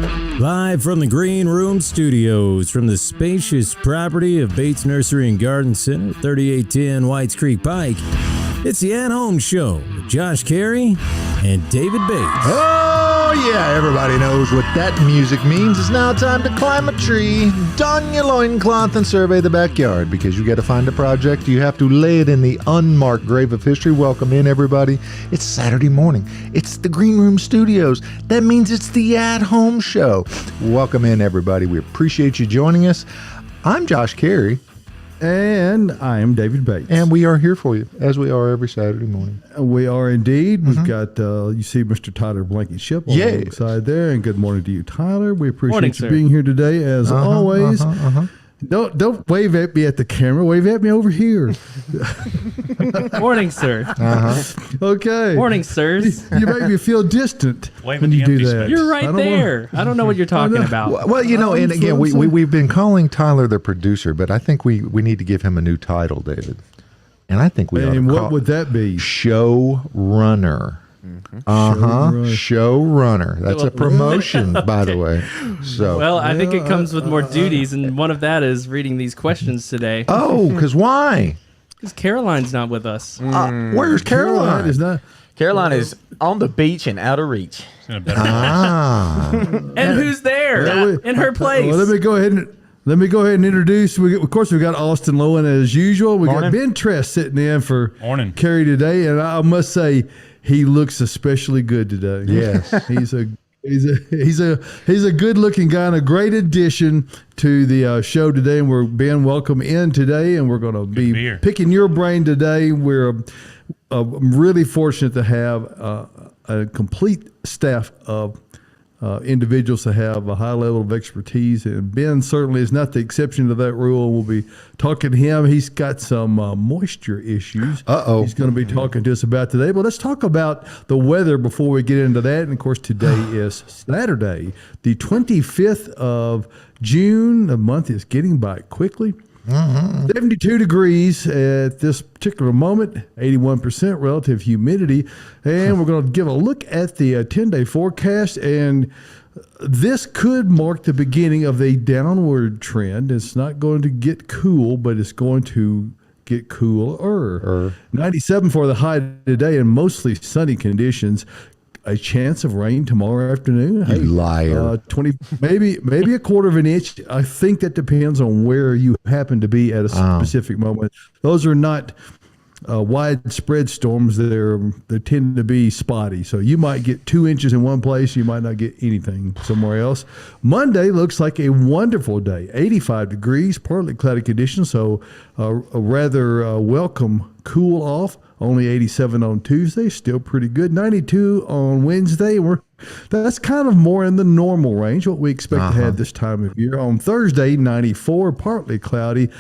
Live from the Green Room Studios, from the spacious property of Bates Nursery and Garden Center, 3810 Whites Creek Pike, it's the At Home Show with Josh Cary and David Bates. Oh, yeah, everybody knows what that music means. It's now time to climb a tree, don your loincloth, and survey the backyard, because you got to find a project. You have to lay it in the unmarked grave of history. Welcome in, everybody. It's Saturday morning. It's the Green Room Studios. That means it's the At Home Show. Welcome in, everybody. We appreciate you joining us. I'm Josh Cary. And I am David Bates. And we are here for you, as we are every Saturday morning. We are indeed. We've got, you see Mr. Tyler Blankenship on the side there. And good morning to you, Tyler. We appreciate you being here today, as always. Don't wave at me at the camera. Wave at me over here. Morning, sir. Okay. Morning, sirs. You make me feel distant when you do that. You're right there. I don't know what you're talking about. Well, you know, and again, we've been calling Tyler the producer, but I think we need to give him a new title, David. And I think we ought to call what would that be? Showrunner. Showrunner. That's a promotion, by the way. So, well, I think it comes with more duties, and one of that is reading these questions today. Oh, because why? Because Caroline's not with us. Where's Caroline? Caroline is on the beach in Outer Reach. And who's there in her place? Well, let me go ahead and introduce. Of course, we've got Austin Lowen as usual. We got Ben Tress sitting in for Cary today, and I must say, he looks especially good today. Yes, he's a good-looking guy and a great addition to the show today. And we're Ben, welcome in today, and we're going to be picking your brain today. We're really fortunate to have a complete staff of individuals to have a high level of expertise, and Ben certainly is not the exception to that rule. We'll be talking to him. He's got some moisture issues. He's going to be talking to us about today. But let's talk about the weather before we get into that. And of course, today is Saturday, the 25th of June. The month is getting by quickly. 72 degrees at this particular moment, 81% relative humidity. And we're going to give a look at the 10-day forecast. And this could mark the beginning of a downward trend. It's not going to get cool, but it's going to get cooler. 97 for the high today and mostly sunny conditions. A chance of rain tomorrow afternoon. You liar. 20, maybe a quarter of an inch. I think that depends on where you happen to be at a specific moment. Those are not widespread storms. They tend to be spotty. So you might get 2 inches in one place. You might not get anything somewhere else. Monday looks like a wonderful day. 85 degrees, partly cloudy conditions. So a rather welcome cool off. Only 87 on Tuesday, still pretty good. 92 on Wednesday. That's kind of more in the normal range, what we expect to have this time of year. On Thursday, 94, partly cloudy.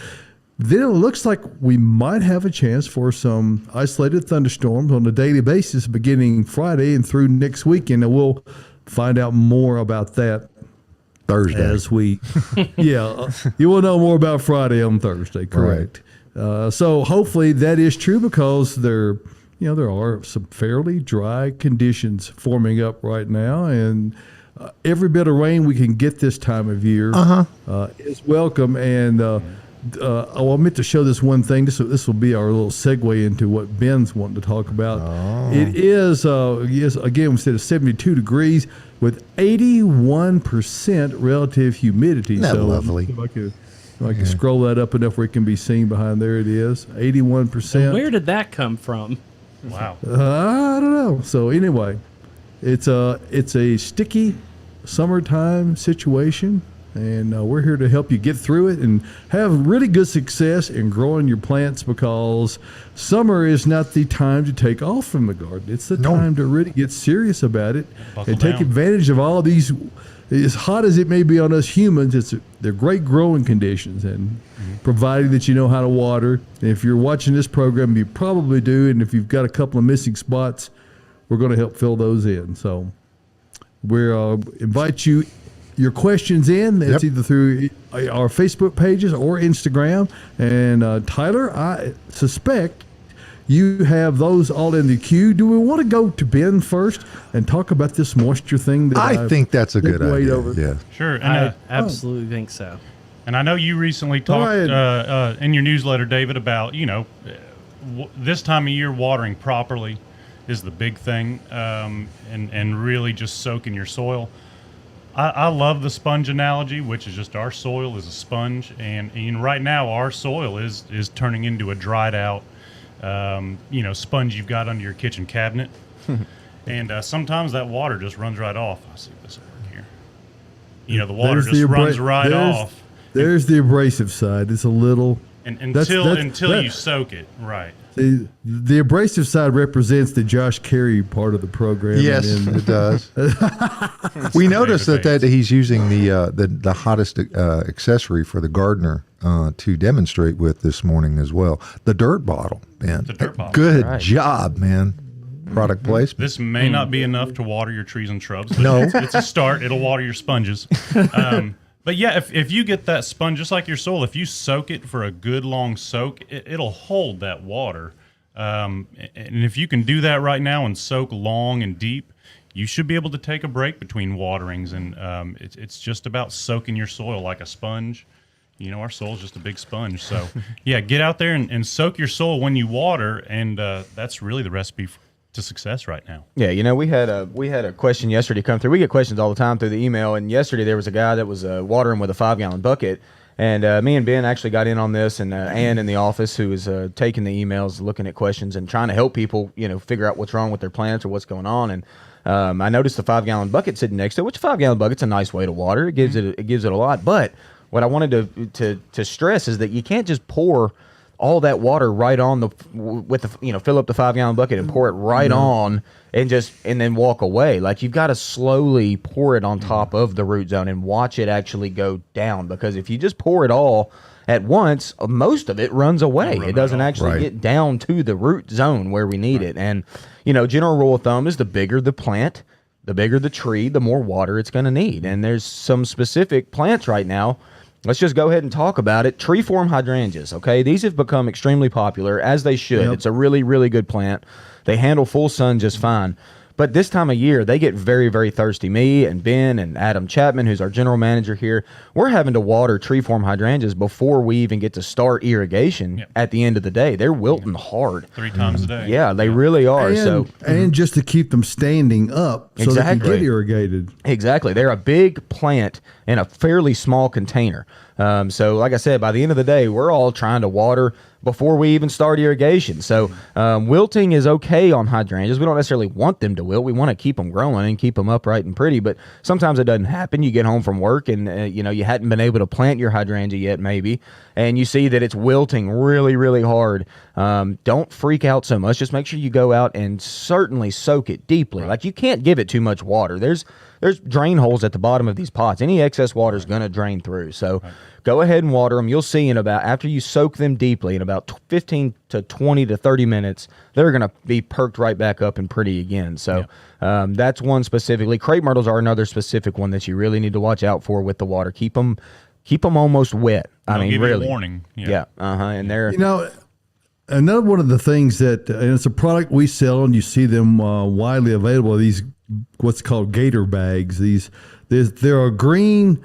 Then it looks like we might have a chance for some isolated thunderstorms on a daily basis beginning Friday and through next weekend. And we'll find out more about that Thursday. As we, you will know more about Friday on Thursday, correct? Right. So hopefully that is true, because there are some fairly dry conditions forming up right now, and every bit of rain we can get this time of year is welcome. And I meant to show this one thing. This will be our little segue into what Ben's wanting to talk about. It is, again, we said it's 72 degrees with 81% relative humidity. Isn't that lovely? I can scroll that up enough where it can be seen behind there. It is 81%. Where did that come from? Wow. I don't know. So anyway, it's a sticky summertime situation, and we're here to help you get through it and have really good success in growing your plants, because summer is not the time to take off from the garden. It's the time to really get serious about it and take advantage of all of these. As hot as it may be on us humans, they're great growing conditions, and provided that you know how to water. And if you're watching this program, you probably do, and if you've got a couple of missing spots, we're going to help fill those in. So we invite your questions in. It's either through our Facebook pages or Instagram. And Tyler, I suspect you have those all in the queue. Do we want to go to Ben first and talk about this moisture thing? That I think that's a good idea. Yeah. Sure. And, I absolutely think so. and I know you recently talked in your newsletter, David, about, this time of year watering properly is the big thing, and really just soaking your soil. I love the sponge analogy, which is just our soil is a sponge, and right now our soil is turning into a dried out, sponge you've got under your kitchen cabinet, and sometimes that water just runs right off. I see this over here. The water just runs right off. There's the abrasive side. It's a little. And until you soak it, right? The abrasive side represents the Josh Cary part of the program. Yes, it does. We noticed that he's using the hottest accessory for the gardener to demonstrate with this morning as well. The dirt bottle, man. The dirt bottle. Good job, man. Product placement. This may not be enough to water your trees and shrubs, but No. it's a start. It'll water your sponges. But yeah, if you get that sponge, just like your soil, if you soak it for a good long soak, it'll hold that water. And if you can do that right now and soak long and deep, you should be able to take a break between waterings. And it's just about soaking your soil like a sponge. Our soil's just a big sponge. So yeah, get out there and soak your soil when you water, and that's really the recipe to success right now. Yeah, we had a question yesterday come through. We get questions all the time through the email, and yesterday there was a guy that was watering with a 5-gallon bucket, and me and Ben actually got in on this, and Ann in the office, who is taking the emails, looking at questions, and trying to help people, figure out what's wrong with their plants or what's going on. And I noticed the 5-gallon bucket sitting next to it, which a 5-gallon bucket's a nice way to water. It gives it a lot. But what I wanted to stress is that you can't just pour all that water right on fill up the 5-gallon bucket and pour it right on and then walk away. Like, you've got to slowly pour it on top of the root zone and watch it actually go down, because if you just pour it all at once, most of it runs away. It doesn't actually get down to the root zone where we need it. And, general rule of thumb is the bigger the plant, the bigger the tree, the more water it's going to need. And there's some specific plants right now. Let's just go ahead and talk about it. Tree-form hydrangeas, okay? These have become extremely popular, as they should. Yep. It's a really, really good plant. They handle full sun just fine. But this time of year, they get very, very thirsty. Me and Ben and Adam Chapman, who's our general manager here, we're having to water tree-form hydrangeas before we even get to start irrigation at the end of the day. They're wilting hard. 3 times a day. Yeah, they really are. And just to keep them standing up so they can get irrigated. Exactly. They're a big plant in a fairly small container. So like I said, by the end of the day, we're all trying to water before we even start irrigation. So wilting is okay on hydrangeas. We don't necessarily want them to wilt. We want to keep them growing and keep them upright and pretty, but sometimes it doesn't happen. You get home from work and you hadn't been able to plant your hydrangea yet maybe, and you see that it's wilting really, really hard. Don't freak out so much. Just make sure you go out and certainly soak it deeply. Like, you can't give it too much water. There's drain holes at the bottom of these pots. Any excess water is going to drain through. So go ahead and water them. You'll see after you soak them deeply, in about 15 to 20 to 30 minutes, they're going to be perked right back up and pretty again. So that's one specifically. Crepe myrtles are another specific one that you really need to watch out for with the water. Keep them almost wet. Give really. You a warning. Yeah. And they're... Another one of the things that, and it's a product we sell, and you see them widely available, these what's called gator bags. They're a green.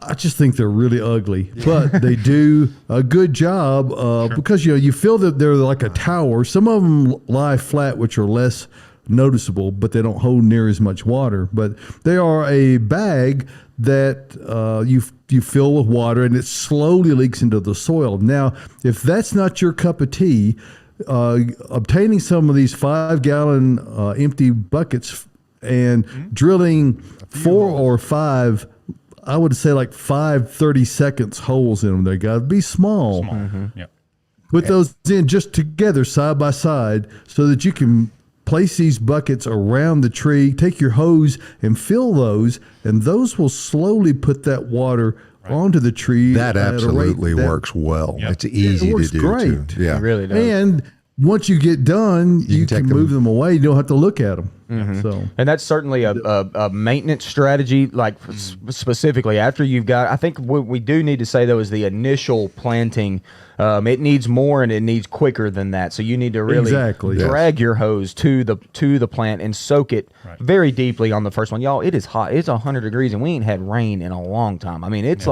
I just think they're really ugly, but they do a good job because you feel that they're like a tower. Some of them lie flat, which are less noticeable, but they don't hold near as much water. But they are a bag that you fill with water, and it slowly leaks into the soil. Now, if that's not your cup of tea, obtaining some of these 5-gallon empty buckets and drilling 4 or 5, I would say like 5 30-second holes in them. They got to be small. Put those in just together, side by side, so that you can place these buckets around the tree. Take your hose and fill those, and those will slowly put that water onto the tree. That absolutely works well. Yep. It's easy to do. It works great. Too. Yeah, it really does. And once you get done, you can move them away. You don't have to look at them. So, and that's certainly a maintenance strategy, like specifically after you've got. I think what we do need to say though is the initial planting. It needs more and it needs quicker than that. So you need to really drag your hose to the plant and soak it very deeply on the first one. Y'all, it is hot. It's 100 degrees and we ain't had rain in a long time. I mean, it's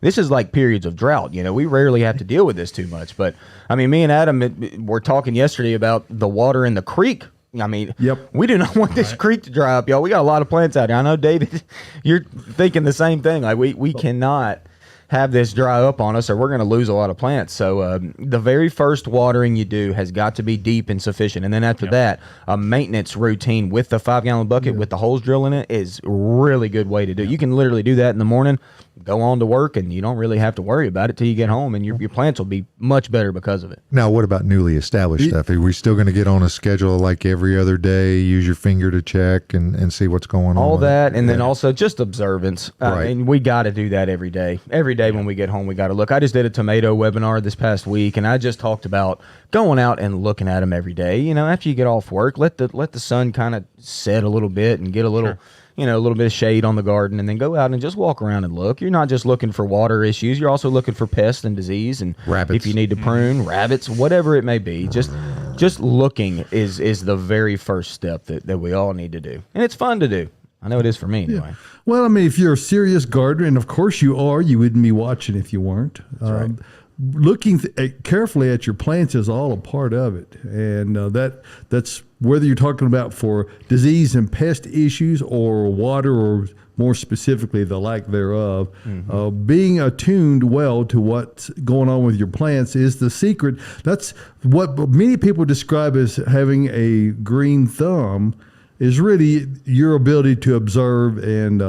this is like periods of drought. You know, we rarely have to deal with this too much. But I mean, me and Adam were talking yesterday about the water in the creek. I mean, we do not want this creek to dry up, y'all. We got a lot of plants out here. I know, David, you're thinking the same thing. Like we cannot have this dry up on us or we're going to lose a lot of plants. So the very first watering you do has got to be deep and sufficient. And then after that, a maintenance routine with the 5-gallon bucket with the holes drilled in it is a really good way to do it. You can literally do that in the morning, go on to work, and you don't really have to worry about it till you get home, and your plants will be much better because of it. Now, what about newly established stuff? Are we still going to get on a schedule like every other day, use your finger to check and see what's going on? All that, and then also just observance. And we got to do that every day. Every day when we get home, we got to look. I just did a tomato webinar this past week, and I just talked about going out and looking at them every day. You know, after you get off work, let the sun kind of set a little bit and get a little... you know, a little bit of shade on the garden, and then go out and just walk around and look. You're not just looking for water issues. You're also looking for pests and disease, and rabbits. If you need to prune, rabbits, whatever it may be. Just looking is the very first step that we all need to do. And it's fun to do. I know it is for me anyway. Yeah. Well, I mean, if you're a serious gardener, and of course you are, you wouldn't be watching if you weren't. That's right. Looking carefully at your plants is all a part of it, and that's whether you're talking about for disease and pest issues or water, or more specifically the lack thereof. Being attuned well to what's going on with your plants is the secret. That's what many people describe as having a green thumb, is really your ability to observe and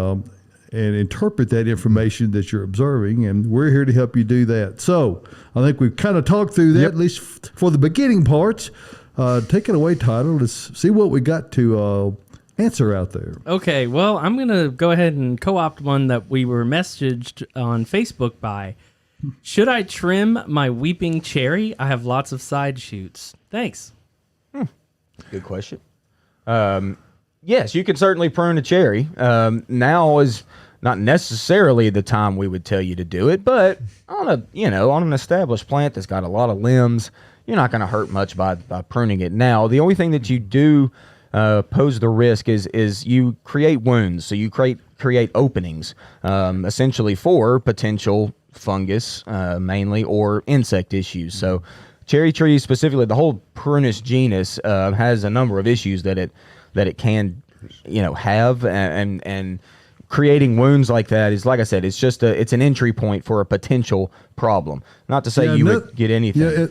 interpret that information that you're observing, and we're here to help you do that. So I think we've kind of talked through that, at least for the beginning parts. Take it away, Tyler. Let's see what we got to answer out there. Okay, well, I'm going to go ahead and co-opt one that we were messaged on Facebook by. Should I trim my weeping cherry? I have lots of side shoots. Thanks. Good question. Yes, you can certainly prune a cherry. Now is not necessarily the time we would tell you to do it, but on an established plant that's got a lot of limbs, you're not going to hurt much by pruning it now. The only thing that you do pose the risk is you create wounds. So you create openings, essentially for potential fungus, mainly, or insect issues. So cherry trees specifically, the whole Prunus genus has a number of issues that it can, have, and creating wounds like that is, like I said, it's just it's an entry point for a potential problem. Not to say you would get anything.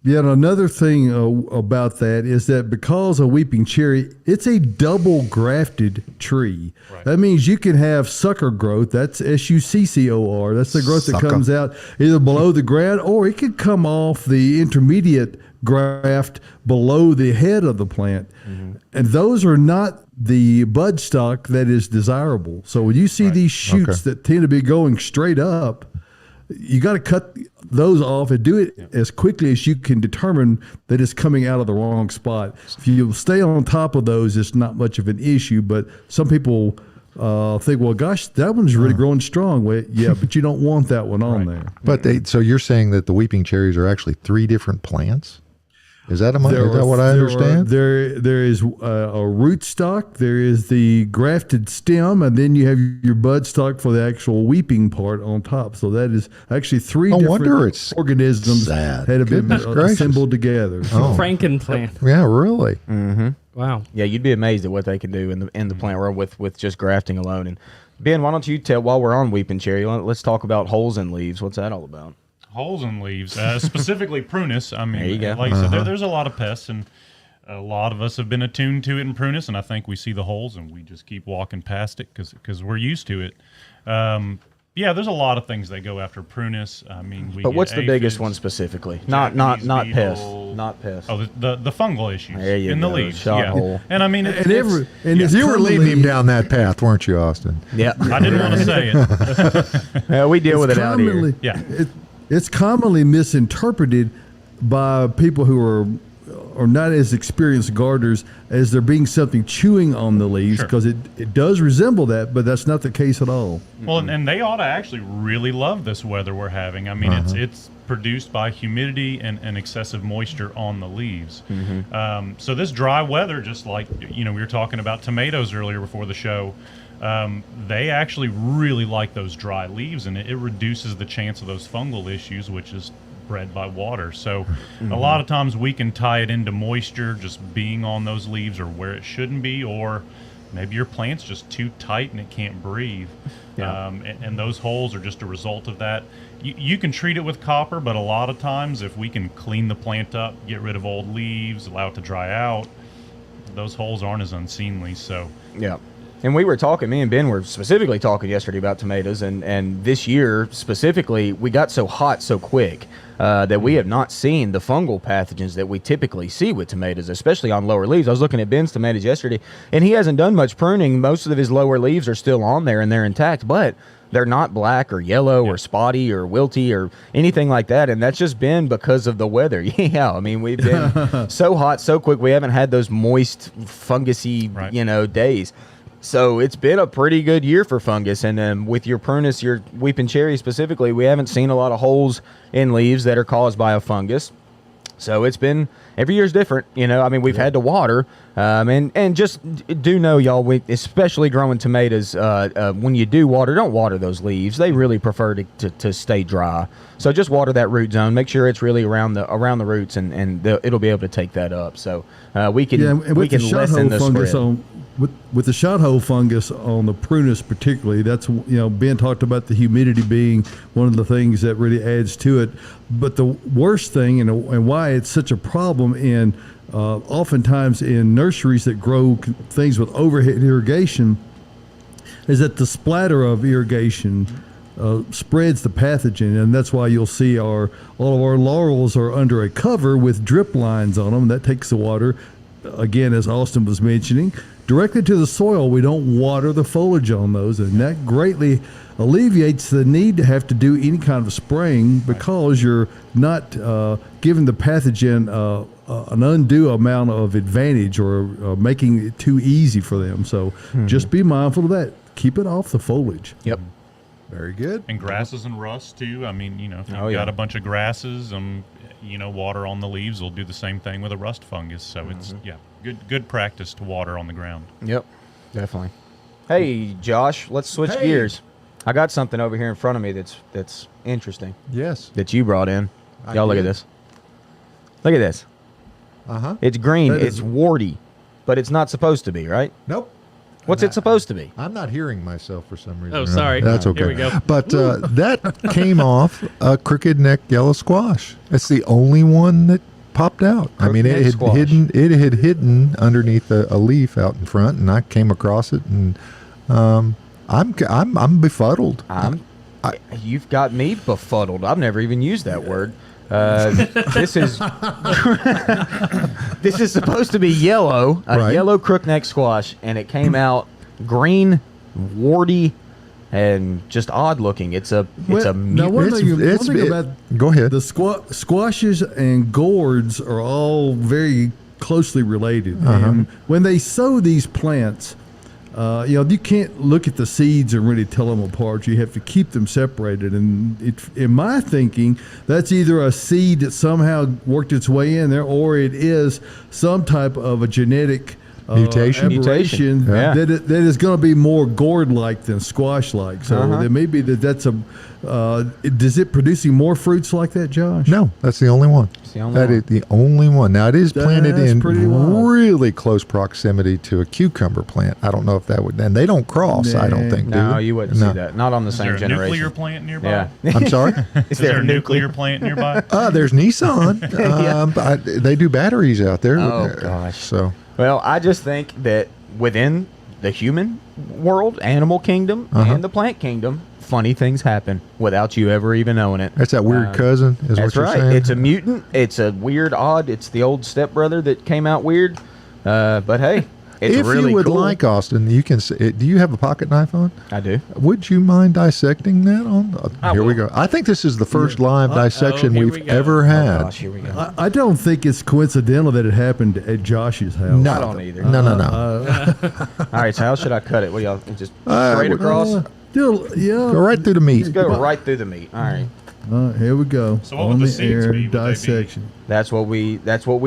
And another thing about that is that because a weeping cherry, it's a double grafted tree. Right. That means you can have sucker growth. That's SUCCOR. That's the growth that comes out either below the ground, or it could come off the intermediate graft below the head of the plant. And those are not the bud stock that is desirable. So when you see these shoots that tend to be going straight up, you got to cut those off and do it as quickly as you can determine that it's coming out of the wrong spot. If you stay on top of those, it's not much of an issue, but some people think, well, gosh, that one's really growing strong. Well, yeah, but you don't want that one on there. But so you're saying that the weeping cherries are actually 3 different plants? Is that what I understand? There is a rootstock, there is the grafted stem, and then you have your bud stock for the actual weeping part on top. So that is actually 3 different organisms that have been assembled together. Frankenplant. Yeah, really. Wow. Yeah, you'd be amazed at what they can do in the plant world with just grafting alone. And Ben, why don't you tell, while we're on weeping cherry, let's talk about holes in leaves. What's that all about? Holes in leaves, specifically prunus. I mean, there you go. Like I said, there's a lot of pests, and a lot of us have been attuned to it in prunus, and I think we see the holes and we just keep walking past it because we're used to it. There's a lot of things that go after prunus. I mean, but what's the biggest one specifically? Not pests. Not pests. Oh, the fungal issues in the leaves. Shot hole. And I mean, you were leading him down that path, weren't you, Austin? Yeah, I didn't want to say it. Yeah, we deal with it out here. It's commonly misinterpreted by people who are or not as experienced gardeners as there being something chewing on the leaves, because it does resemble that, but that's not the case at all. Well, and they ought to actually really love this weather we're having. I mean, it's produced by humidity and excessive moisture on the leaves. So this dry weather, just like we were talking about tomatoes earlier before the show, they actually really like those dry leaves, and it reduces the chance of those fungal issues, which is bred by water. So a lot of times we can tie it into moisture just being on those leaves or where it shouldn't be, or maybe your plant's just too tight and it can't breathe. And those holes are just a result of that. You can treat it with copper, but a lot of times if we can clean the plant up, get rid of old leaves, allow it to dry out, those holes aren't as unseemly. So And we were talking, me and Ben were specifically talking yesterday about tomatoes, and this year specifically, we got so hot so quick that we have not seen the fungal pathogens that we typically see with tomatoes, especially on lower leaves. I was looking at Ben's tomatoes yesterday, and he hasn't done much pruning. Most of his lower leaves are still on there, and they're intact, but they're not black or yellow or spotty or wilty or anything like that, and that's just been because of the weather. I mean, we've been so hot so quick, we haven't had those moist, fungusy, days. So it's been a pretty good year for fungus, and with your prunus, your weeping cherry specifically, we haven't seen a lot of holes in leaves that are caused by a fungus. So it's been, every year's different, I mean, we've had to water, and just do know, y'all, especially growing tomatoes, when you do water, don't water those leaves. They really prefer to stay dry. So just water that root zone. Make sure it's really around the roots, and it'll be able to take that up. So we can lessen the spread. With the shot hole fungus on the prunus particularly, that's, Ben talked about the humidity being one of the things that really adds to it. But the worst thing, and why it's such a problem in oftentimes in nurseries that grow things with overhead irrigation, is that the splatter of irrigation spreads the pathogen, and that's why you'll see all of our laurels are under a cover with drip lines on them. That takes the water, again, as Austin was mentioning, directly to the soil. We don't water the foliage on those, and that greatly alleviates the need to have to do any kind of spraying, because you're not giving the pathogen an undue amount of advantage, or making it too easy for them. So just be mindful of that. Keep it off the foliage. Yep. Very good. And grasses and rust too. I mean, if you've got a bunch of grasses, water on the leaves will do the same thing with a rust fungus. So it's good practice to water on the ground. Yep, definitely. Hey, Josh, let's switch gears. I got something over here in front of me that's interesting. Yes. That you brought in. Y'all look at this. Look at this. It's green. It's warty, but it's not supposed to be, right? Nope. What's it supposed to be? I'm not hearing myself for some reason. Oh, sorry. That's okay. Here we go. But that came off a crooked neck yellow squash. It's the only one that popped out. I mean, it had hidden underneath a leaf out in front, and I came across it, and I'm befuddled. You've got me befuddled. I've never even used that word. This is this is supposed to be yellow, yellow crookneck squash, and it came out green, warty, and just odd looking. It's a now one thing about go ahead. The squashes and gourds are all very closely related. And when they sow these plants, you can't look at the seeds and really tell them apart. You have to keep them separated. And in my thinking, that's either a seed that somehow worked its way in there, or it is some type of a genetic aberration that is going to be more gourd-like than squash-like. So there may be that's a. Does it producing more fruits like that, Josh? No, that's the only one. That is the only one. Now, it is planted in really close proximity to a cucumber plant. I don't know if that would, and they don't cross, I don't think. No, you wouldn't see that. Not on the same generation. Is there a nuclear plant nearby? Yeah. I'm sorry? Is there a nuclear plant nearby? There's Nissan. They do batteries out there. Oh, gosh. So. Well, I just think that within the human world, animal kingdom, and the plant kingdom, funny things happen without you ever even knowing it. That's that weird cousin, is what you're saying? It's a mutant. It's a weird, odd. It's the old stepbrother that came out weird. But hey, It's if really you would cool. like, Austin, you can. Do you have a pocket knife on? I do. Would you mind dissecting that? Here we go. I think this is the first live dissection here we've we go. ever had. Gosh, here we go. I don't think it's coincidental that it happened at Josh's house. No, I don't either. No. All right, so how should I cut it? What y'all just straight across? Still, yeah. Go right through the meat. Just go right through the meat. All right. Here we go. So what on would the the seeds air be? Would they be- dissection. That's what we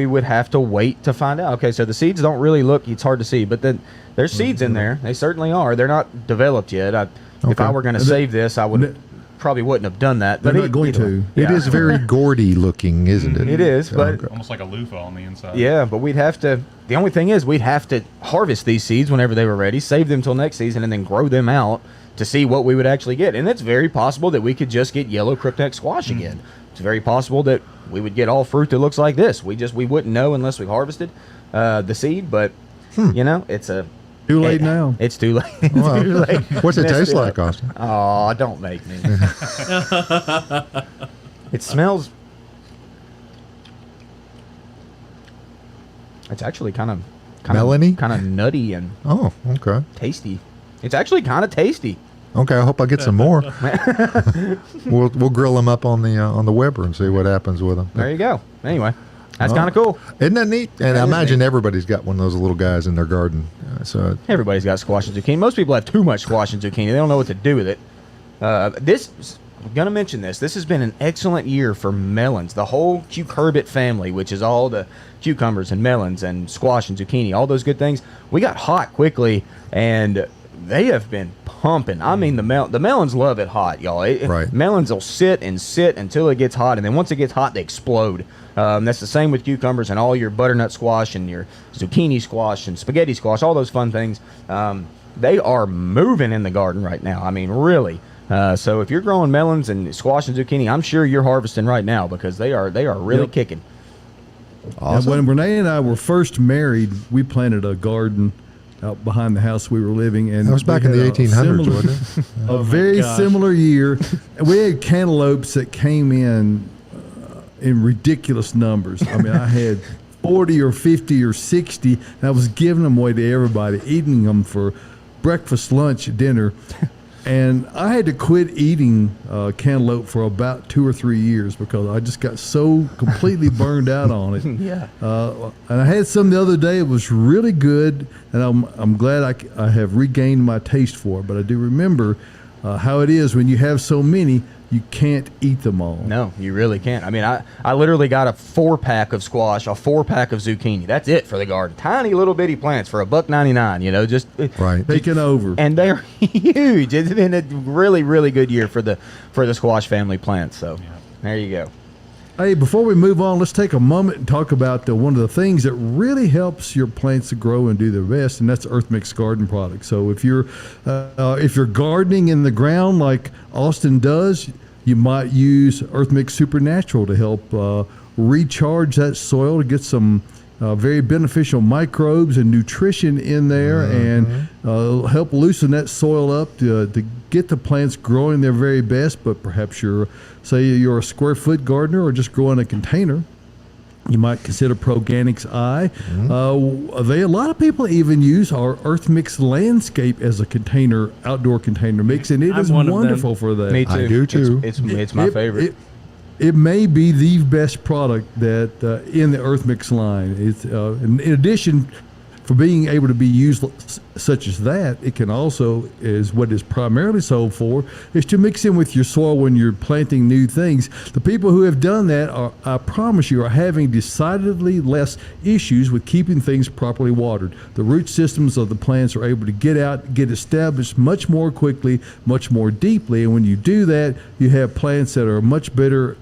would have to wait to find out. Okay, so the seeds don't really look. It's hard to see, but then there's seeds in there. They certainly are. They're not developed yet. If I were going to save this, I would probably wouldn't have done that. They're But not going to. It is very gourdy looking, isn't it? It is, but Almost like a loofah on the inside. yeah, but we'd have to. The only thing is, we'd have to harvest these seeds whenever they were ready, save them till next season, and then grow them out to see what we would actually get. And it's very possible that we could just get yellow crookneck squash again. It's very possible that we would get all fruit that looks like this. We wouldn't know unless we harvested the seed. But it's a Too late now. It's too late. It's Well, too late. what's it Messed taste up. like, Austin? Oh, don't make me. It smells. It's actually kind of Melony? kind of nutty and Oh, okay. tasty. It's actually kind of tasty. Okay, I hope I get some more. We'll grill them up on the Weber and see what happens with them. There you go. Anyway, that's kind of cool. Isn't that neat? And That I is imagine neat. everybody's got one of those little guys in their garden. So Everybody's got squash and zucchini. Most people have too much squash and zucchini. They don't know what to do with it. I'm going to mention this. This has been an excellent year for melons. The whole cucurbit family, which is all the cucumbers and melons and squash and zucchini, all those good things. We got hot quickly, and they have been pumping. I mean, the melons love it hot, y'all. Right. Melons will sit until it gets hot, and then once it gets hot, they explode. That's the same with cucumbers and all your butternut squash and your zucchini squash and spaghetti squash, all those fun things. They are moving in the garden right now. I mean, really. So if you're growing melons and squash and zucchini, I'm sure you're harvesting right now because they are really kicking. awesome. When Renee and I were first married, we planted a garden out behind the house we were living in. That was back in the 1800s, wasn't it? A very gosh. similar year. And we had cantaloupes that came in ridiculous numbers. I mean, I had 40 or 50 or 60, and I was giving them away to everybody, eating them for breakfast, lunch, dinner. And I had to quit eating cantaloupe for about 2 or 3 years because I just got so completely burned out on it. Yeah. And I had some the other day. It was really good, and I'm glad I have regained my taste for it. But I do remember how it is when you have so many, you can't eat them all. No, you really can't. I mean, I literally got a 4-pack of squash, a 4-pack of zucchini. That's it for the garden. Tiny little bitty plants for $1.99. You know, just Right. Taking over. and they're huge. It's been a really, really good year for the squash family plants. So there you go. Hey, before we move on, let's take a moment and talk about one of the things that really helps your plants to grow and do their best, and that's Earth Mix garden products. So if you're gardening in the ground like Austin does, you might use Earth Mix Supernatural to help recharge that soil to get some very beneficial microbes and nutrition in there, and help loosen that soil up to get the plants growing their very best. But perhaps say you're a square foot gardener or just growing a container, you might consider Proganics I. A lot of people even use our Earth Mix Landscape as a container, outdoor container mix, and it I'm is one of them. wonderful for that. Me too. I do too. It's my favorite. It may be the best product that in the Earth Mix line. It's in addition for being able to be used such as that, it can also, is what is primarily sold for, is to mix in with your soil when you're planting new things. The people who have done that I promise you, are having decidedly less issues with keeping things properly watered. The root systems of the plants are able to get out, get established much more quickly, much more deeply, and when you do that, you have plants that are much better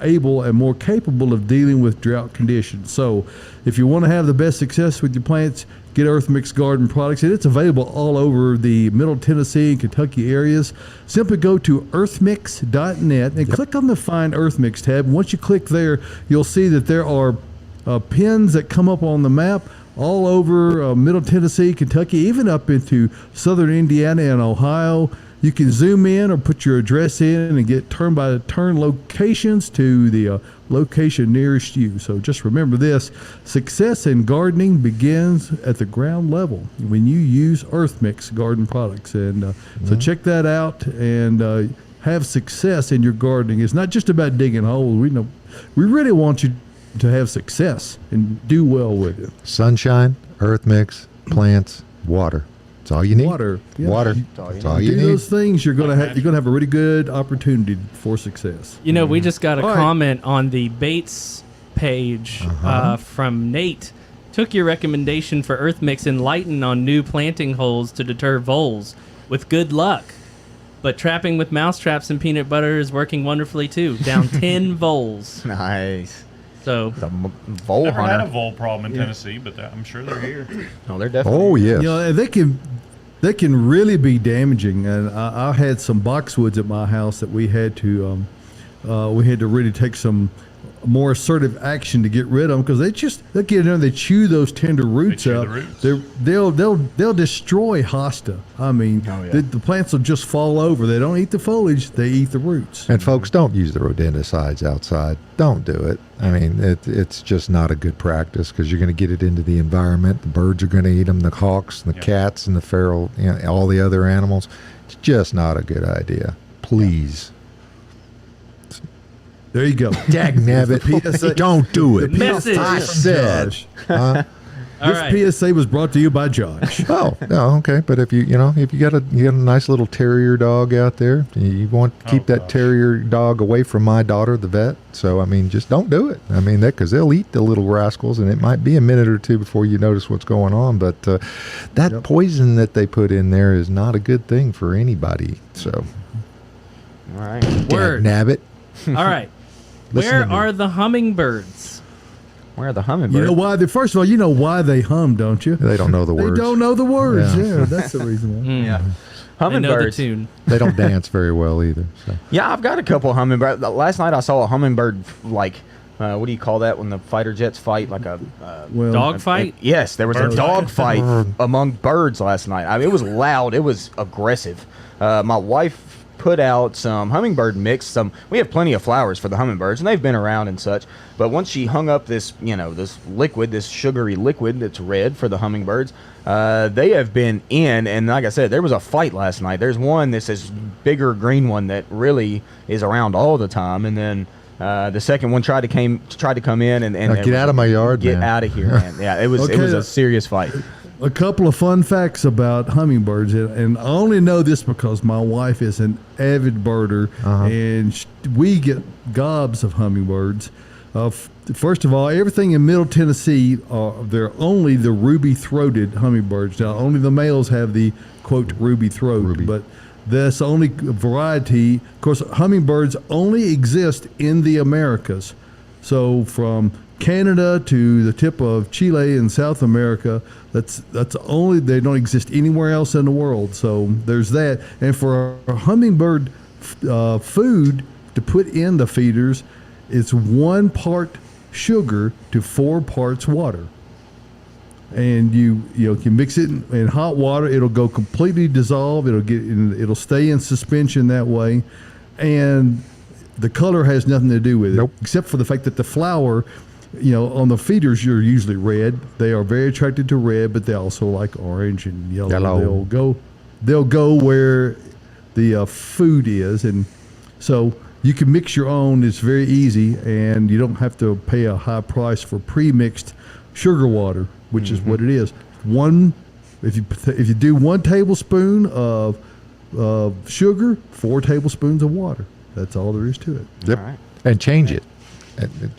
able and more capable of dealing with drought conditions. So if you want to have the best success with your plants, get Earth Mix garden products, and it's available all over the Middle Tennessee and Kentucky areas. Simply go to earthmix.net and click on the Find Earth Mix tab. Once you click there, you'll see that there are pins that come up on the map all over Middle Tennessee, Kentucky, even up into southern Indiana and Ohio. You can zoom in or put your address in and get turn-by-turn locations to the location nearest you. So just remember this: success in gardening begins at the ground level when you use Earth Mix garden products. And so check that out and have success in your gardening. It's not just about digging holes. We really want you to have success and do well with it. Sunshine, Earth Mix, plants, water. That's all you need. Water. That's all you do need. those things, you're gonna have a really good opportunity for success. We just got a comment on the Bates page from Nate. Took your recommendation for Earth Mix Enlighten on new planting holes to deter voles with good luck. But trapping with mouse traps and peanut butter is working wonderfully too. Down 10 voles. Nice. So the vole Never hunter. had a vole problem in Tennessee, but I'm sure they're here. No, they're definitely. Oh yes. And they can really be damaging. And I had some boxwoods at my house that we had to really take some more assertive action to get rid of them, because they'll get in there and they chew those tender roots up. They'll destroy hosta. I mean, the plants will just fall over. They don't eat the foliage; they eat the roots. And folks, don't use the rodenticides outside. Don't do it. I mean, it's just not a good practice, because you're going to get it into the environment. The birds are going to eat them, the hawks, and the cats, and the feral, all the other animals. It's just not a good idea. Please. There you go. Dagnabbit. Don't do it. Message. I said. This PSA was brought to you by Josh. Oh, no, okay. But if you got a nice little terrier dog out there, you want to keep that terrier dog away from my daughter, the vet. So I mean, just don't do it. I mean, because they'll eat the little rascals, and it might be a minute or two before you notice what's going on. But that poison that they put in there is not a good thing for anybody. So, All right. Word. Dagnabbit. All right. Where are the hummingbirds? Where are the hummingbirds? You know why? First of all, you know why they hum, don't you? They don't know the words. They don't know the words. Yeah, that's the reason why. Yeah. They know the Hummingbirds. tune. They don't dance very well either. So. Yeah, I've got a couple hummingbirds. Last night I saw a hummingbird, what do you call that when the fighter jets fight? Like a Dog fight? Yes, there was a dog fight among birds last night. I mean, it was loud. It was aggressive. My wife put out some hummingbird mix. We have plenty of flowers for the hummingbirds, and they've been around and such. But once she hung up this, this liquid, this sugary liquid that's red for the hummingbirds, they have been in. And like I said, there was a fight last night. There's one that's this bigger green one that really is around all the time, and then the second one tried to come in and get out of my yard, get man. out of here, man. Yeah, it was a serious fight. A couple of fun facts about hummingbirds, and I only know this because my wife is an avid birder, and we get gobs of hummingbirds. First of all, everything in Middle Tennessee, they're only the ruby-throated hummingbirds. Now, only the males have the, quote, ruby throat, but that's the only variety. Of course, hummingbirds only exist in the Americas. So from Canada to the tip of Chile in South America, that's only, they don't exist anywhere else in the world. So there's that. And for a hummingbird food to put in the feeders, it's 1 part sugar to 4 parts water. And you can mix it in hot water. It'll go completely dissolve. It'll stay in suspension that way, and the color has nothing to do with it, except for the fact that the flower, on the feeders, you're usually red. They are very attracted to red, but they also like orange and yellow. They'll go where the food is, and so you can mix your own. It's very easy, and you don't have to pay a high price for pre-mixed sugar water, which is what it is. If you do 1 tablespoon of sugar, 4 tablespoons of water. That's all there is to it. Yep. All right. And change it.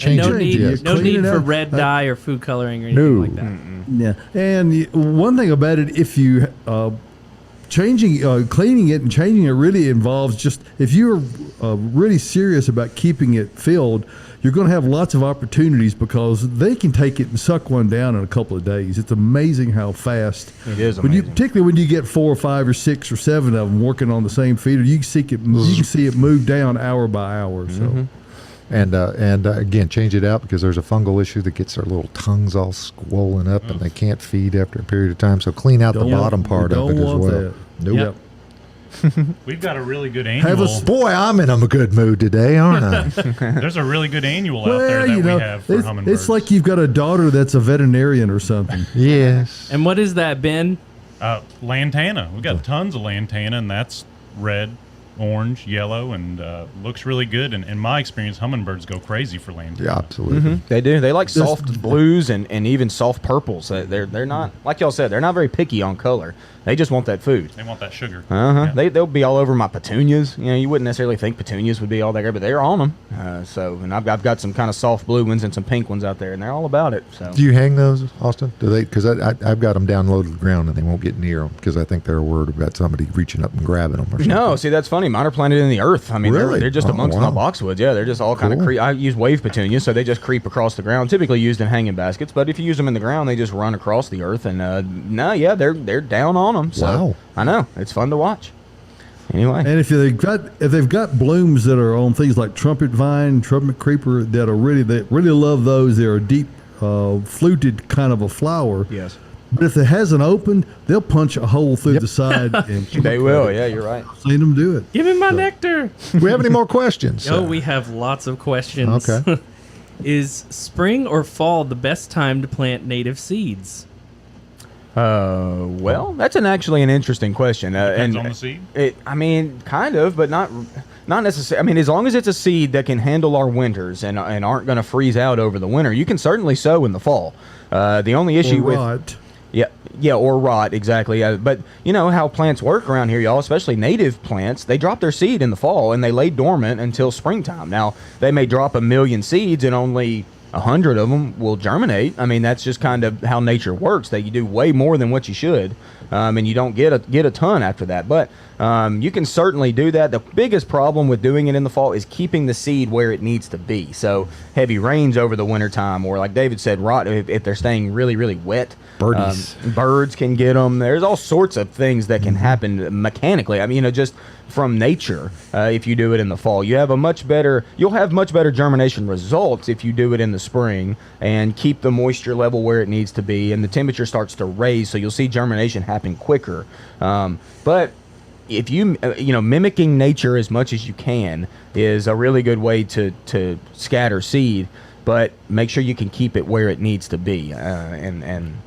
No need for red dye or food coloring or anything like that. Yeah. And one thing about it, if you cleaning it and changing it really involves just, if you're really serious about keeping it filled, you're going to have lots of opportunities, because they can take it and suck one down in a couple of days. It's amazing how fast. It is amazing. Particularly when you get 4 or 5 or 6 or 7 of them working on the same feeder, you can see it move down hour by hour. So. And again, change it out because there's a fungal issue that gets their little tongues all swollen up and they can't feed after a period of time. So clean out the bottom part of it as well. That. Nope. Yep. We've got a really good annual. Boy, I'm in a good mood today, aren't I? There's a really good annual out there that we have for hummingbirds. It's like you've got a daughter that's a veterinarian or something. Yes. And what is that, Ben? Lantana. We've got tons of lantana, and that's red, orange, yellow, and looks really good. And in my experience, hummingbirds go crazy for lantana. Yeah, absolutely. They do. They like soft blues and even soft purples. They're not, like y'all said, they're not very picky on color. They just want that food. They want that sugar. Yeah. They'll be all over my petunias. You know, you wouldn't necessarily think petunias would be all that great, but they're on them. And I've got some kind of soft blue ones and some pink ones out there, and they're all about it. So. Do you hang those, Austin? Do they? Because I've got them down low to the ground, and they won't get near them because I think they're worried about somebody reaching up and grabbing them or something. No, see, that's funny. Mine are planted in the earth. I mean, Really? they're just amongst my boxwoods. Yeah, they're just all kind of I use wave petunias, so they just creep across the ground, typically used in hanging baskets. But if you use them in the ground, they just run across the earth. And they're down on them. So. Wow. I know, it's fun to watch. Anyway, and if they've got blooms that are on things like trumpet vine, trumpet creeper they really love those. They're a deep fluted kind of a flower. Yes. But if it hasn't opened, they'll punch a hole through the side. And they will. Yeah, you're right. I've seen them do it. Give me my nectar. Do we have any more questions? Oh, we have lots of questions. Okay. Is spring or fall the best time to plant native seeds? Well, that's actually an interesting question. Depends on the seed. I mean, kind of, but not necessarily. I mean, as long as it's a seed that can handle our winters and aren't going to freeze out over the winter, you can certainly sow in the fall. The only issue with yeah, or rot, exactly. But you know how plants work around here, y'all, especially native plants. They drop their seed in the fall and they lay dormant until springtime. Now, they may drop 1 million seeds and only 100 of them will germinate. I mean, that's just kind of how nature works, that you do way more than what you should, and you don't get a ton after that. But you can certainly do that. The biggest problem with doing it in the fall is keeping the seed where it needs to be. So heavy rains over the wintertime, or like David said, rot if they're staying really, really wet. Birds can get them. There's all sorts of things that can happen mechanically. I mean, just from nature. If you do it in the fall, you'll have much better germination results if you do it in the spring and keep the moisture level where it needs to be, and the temperature starts to raise, so you'll see germination happen quicker. But if you mimicking nature as much as you can is a really good way to scatter seed, but make sure you can keep it where it needs to be. And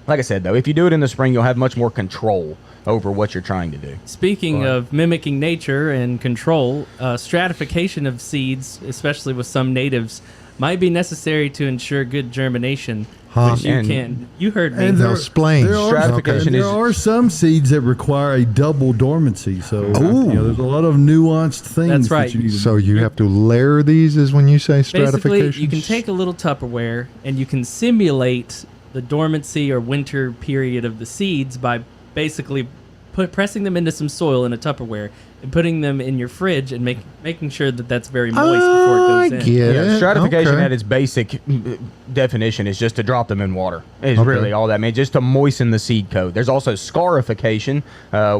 like I said, though, if you do it in the spring, you'll have much more control over what you're trying to do. Speaking of mimicking nature and control, stratification of seeds, especially with some natives, might be necessary to ensure good germination. Which you heard me. And they'll explain. There are some seeds that require a double dormancy. So there's a lot of nuanced things. That's right. That you need to So you have to layer these, is when you say stratification? Basically, you can take a little Tupperware and you can simulate the dormancy or winter period of the seeds by basically pressing them into some soil in a Tupperware and putting them in your fridge and making sure that that's very moist before it goes in. Stratification at its basic definition is just to drop them in water. It's really all that means, just to moisten the seed coat. There's also scarification,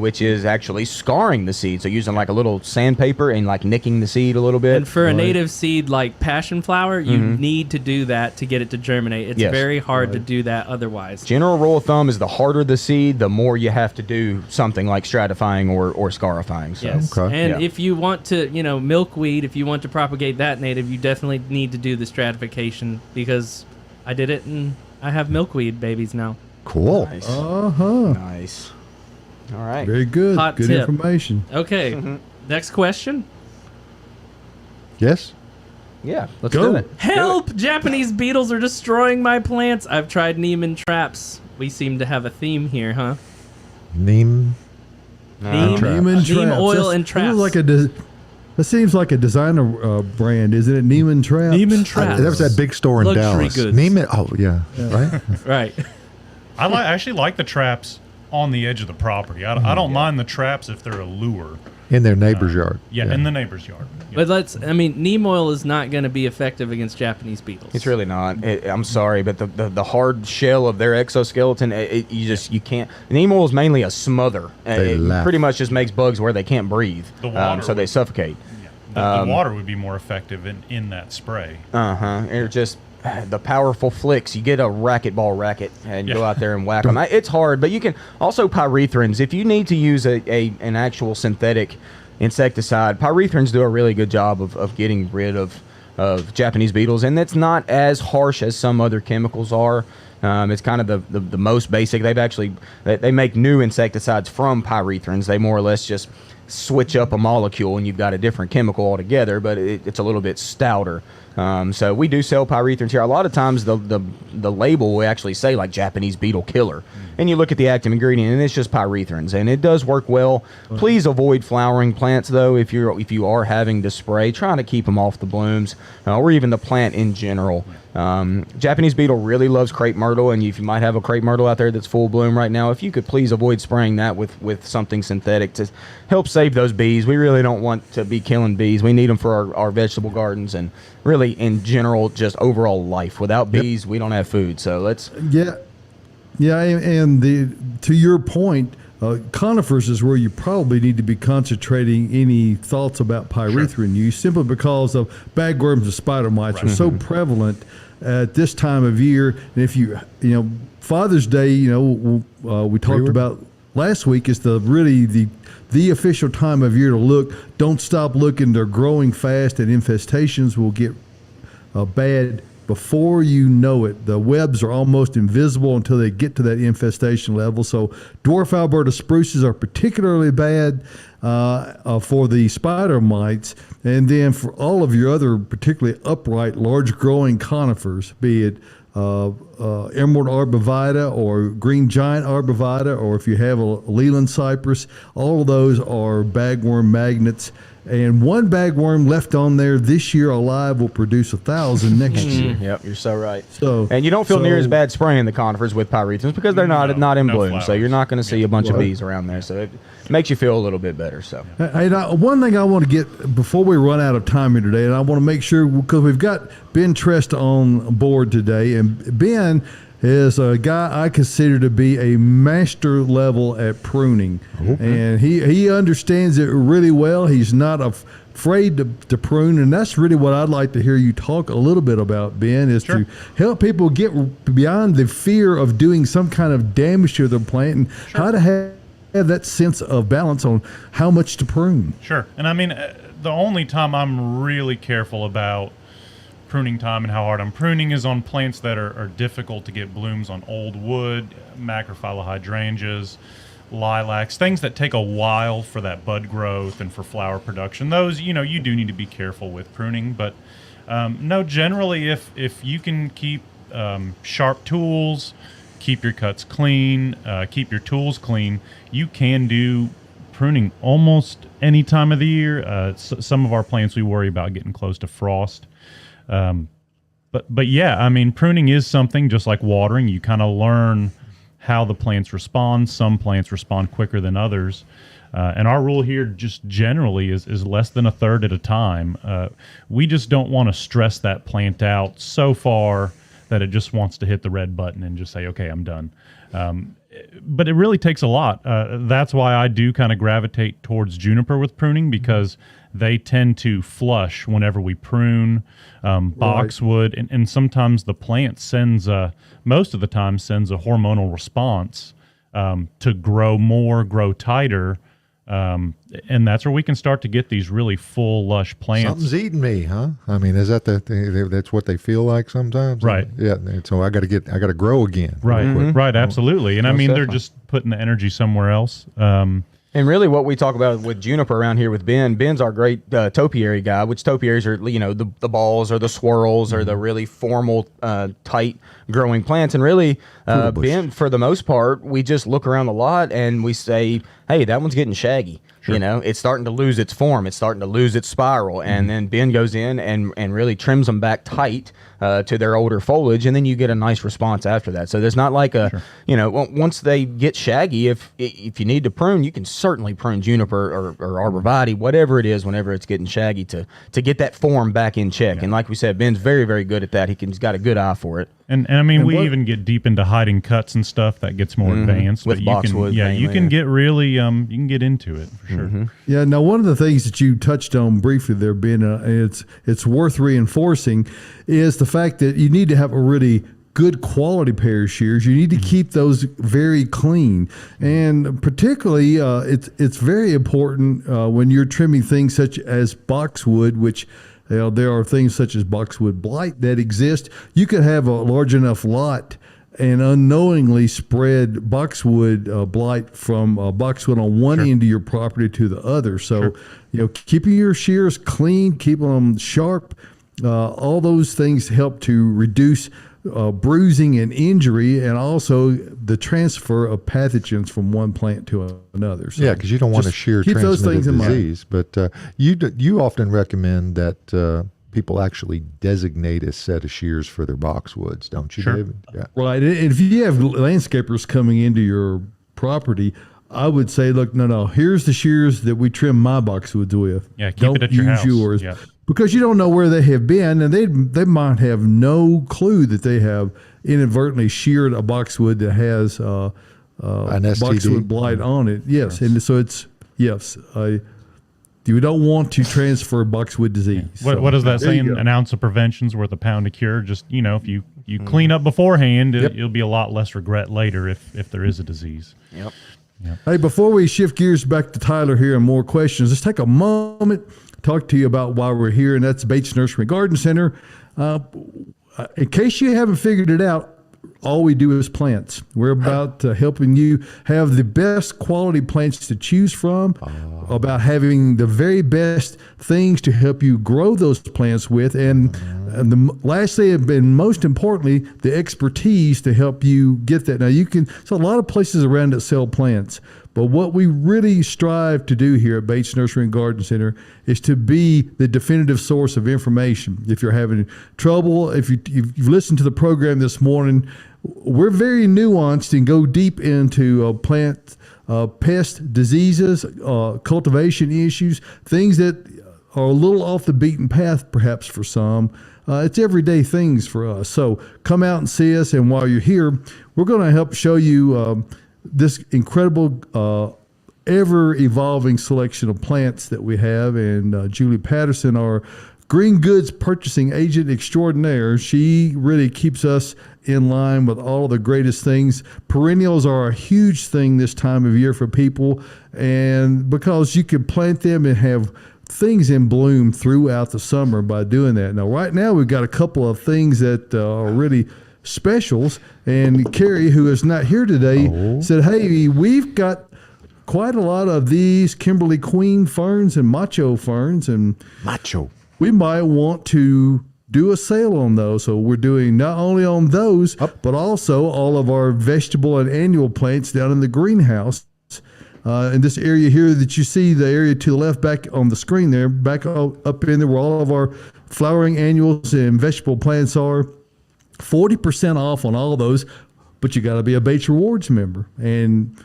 which is actually scarring the seed. So using like a little sandpaper and like nicking the seed a little bit. And for a native seed like passion flower, you need to do that to get it to germinate. It's very hard to do that otherwise. General rule of thumb is the harder the seed, the more you have to do something like stratifying or scarifying. So. Yes. And if you want to, milkweed, if you want to propagate that native, you definitely need to do the stratification, because I did it and I have milkweed babies now. Cool. Nice. Nice. All right. Very good. Hot good tip. information. Okay. Next question. Yes? Yeah, let's Go. do it. Help! Japanese beetles are destroying my plants. I've tried neem and traps. We seem to have a theme here, huh? Neem. Neem, Neem and neem traps. oil and traps. That seems like a designer brand, isn't it? Neem and Traps. Neem and Traps. That was that big store in Luxury Dallas. goods. Neiman. Oh, yeah. Right? Right. I actually like the traps on the edge of the property. I don't mind the traps if they're a lure. In their neighbor's yard. Yeah, in the neighbor's yard. Yeah. But neem oil is not going to be effective against Japanese beetles. It's really not. I'm sorry, but the hard shell of their exoskeleton, you can't. Neem oil is mainly a smother. It pretty much just makes bugs where they can't breathe, The water so they suffocate. The water would be more effective in that spray. Or just the powerful flicks. You get a racquetball racket and go out there and whack them. It's hard, but you can also pyrethrins. If you need to use an actual synthetic insecticide, pyrethrins do a really good job of getting rid of Japanese beetles, and it's not as harsh as some other chemicals are. It's kind of the most basic. They make new insecticides from pyrethrins. They more or less just switch up a molecule and you've got a different chemical altogether, but it's a little bit stouter. So we do sell pyrethrins here. A lot of times the label will actually say like Japanese beetle killer, and you look at the active ingredient and it's just pyrethrins, and it does work well. Please avoid flowering plants though. If you are having to spray, trying to keep them off the blooms or even the plant in general. Japanese beetle really loves crepe myrtle, and if you might have a crepe myrtle out there that's full bloom right now, if you could please avoid spraying that with something synthetic to help save those bees. We really don't want to be killing bees. We need them for our vegetable gardens and really in general just overall life. Without bees, we don't have food. So let's and to your point, conifers is where you probably need to be concentrating any thoughts about pyrethrin use, simply because of bagworms and spider mites are so prevalent at this time of year. And if you Father's Day, we talked about last week is the official time of year to look. Don't stop looking. They're growing fast, and infestations will get bad before you know it. The webs are almost invisible until they get to that infestation level. So dwarf Alberta spruces are particularly bad for the spider mites. And then for all of your other particularly upright, large growing conifers, be it emerald arborvitae or green giant arborvitae, or if you have a Leland cypress, all of those are bagworm magnets. And one bagworm left on there this year alive will produce 1,000 next year. Yep, you're so right. So, and you don't feel near as bad spraying the conifers with pyrethrins because they're not in bloom. Flowers. So you're not going to see a bunch of bees around there. So it makes you feel a little bit better. So one thing I want to get before we run out of time here today, and I want to make sure, because we've got Ben Trest on board today, and Ben is a guy I consider to be a master level at pruning. And he understands it really well. He's not afraid to prune, and that's really what I'd like to hear you talk a little bit about, Ben, is to help people get beyond the fear of doing some kind of damage to their plant and how to have that sense of balance on how much to prune. Sure. And I mean, the only time I'm really careful about pruning time and how hard I'm pruning is on plants that are difficult to get blooms on: old wood, macrophylla hydrangeas, lilacs, things that take a while for that bud growth and for flower production. Those, you do need to be careful with pruning. But no, generally, if you can keep sharp tools, keep your cuts clean, keep your tools clean, you can do pruning almost any time of the year. Some of our plants we worry about getting close to frost. But yeah, I mean, pruning is something just like watering. You kind of learn how the plants respond. Some plants respond quicker than others. And our rule here just generally is less than a third at a time. We just don't want to stress that plant out so far that it just wants to hit the red button and just say, okay, I'm done. But it really takes a lot. That's why I do kind of gravitate towards juniper with pruning, because they tend to flush whenever we prune. Boxwood, and sometimes the plant most of the time sends a hormonal response to grow more, grow tighter. And that's where we can start to get these really full, lush plants. Something's eating me, huh? I mean, is that that's what they feel like sometimes? Right. Yeah. So I got to grow again. Right. Right. Absolutely. And I mean, they're just putting the energy somewhere else. And really what we talk about with juniper around here with Ben's our great topiary guy, which topiaries are, the balls or the swirls or the really formal, tight growing plants. And really, Ben, for the most part, we just look around the lot and we say, hey, that one's getting shaggy. Sure. It's starting to lose its form. It's starting to lose its spiral. And then Ben goes in and really trims them back tight to their older foliage, and then you get a nice response after that. So there's not like once they get shaggy, if you need to prune, you can certainly prune juniper or arborvitae, whatever it is, whenever it's getting shaggy to get that form back in check. Yeah. And like we said, Ben's very, very good at that. He's got a good eye for it. And I mean, And we even get deep into hiding cuts and stuff that gets more advanced. With but boxwood, you can get really, you can get into it for sure. Yeah. Now, one of the things that you touched on briefly there, Ben, it's worth reinforcing, is the fact that you need to have a really good quality pair of shears. You need to keep those very clean, and particularly, it's very important when you're trimming things such as boxwood, which there are things such as boxwood blight that exist. You could have a large enough lot and unknowingly spread boxwood blight from boxwood on one end of your property to the other. So, keeping your shears clean, keeping them sharp, all those things help to reduce bruising and injury, and also the transfer of pathogens from one plant to another. So yeah, because you don't want to shear keep those transmitted things in mind. disease. But you often recommend that people actually designate a set of shears for their boxwoods, don't you, Sure. David? Yeah. Right. And if you have landscapers coming into your property, I would say, look, no, here's the shears that we trim my boxwoods with. Yeah, keep don't it at your use house. yours. Yeah. Because you don't know where they have been, and they might have no clue that they have inadvertently sheared a boxwood that has An STD. boxwood blight on it. Yes. And so you don't want to transfer boxwood disease. What does that there say? you go. An ounce of prevention's worth a pound of cure. Just, if you clean up beforehand, it'll be a lot less regret later if there is a disease. Yep. Hey, before we shift gears back to Tyler here and more questions, let's take a moment, talk to you about why we're here, and that's Bates Nursery Garden Center. In case you haven't figured it out, all we do is plants. We're about helping you have the best quality plants to choose from, about having the very best things to help you grow those plants with, and lastly, and most importantly, the expertise to help you get that. Now, there's a lot of places around that sell plants, but what we really strive to do here at Bates Nursery and Garden Center is to be the definitive source of information. If you're having trouble, if you've listened to the program this morning, we're very nuanced and go deep into plant pest diseases, cultivation issues, things that are a little off the beaten path perhaps for some. It's everyday things for us. So come out and see us, and while you're here, we're going to help show you this incredible ever-evolving selection of plants that we have. And Julie Patterson, our Green Goods Purchasing Agent Extraordinaire, she really keeps us in line with all of the greatest things. Perennials are a huge thing this time of year for people, and because you can plant them and have things in bloom throughout the summer by doing that. Now, right now, we've got a couple of things that are really specials, and Cary, who is not here today, said, hey, we've got quite a lot of these Kimberly Queen ferns and macho ferns, and we might want to do a sale on those. So we're doing not only on those, but also all of our vegetable and annual plants down in the greenhouse. In this area here that you see, the area to the left back on the screen there, back up in there where all of our flowering annuals and vegetable plants are, 40% off on all of those, but you got to be a Bates Rewards member. And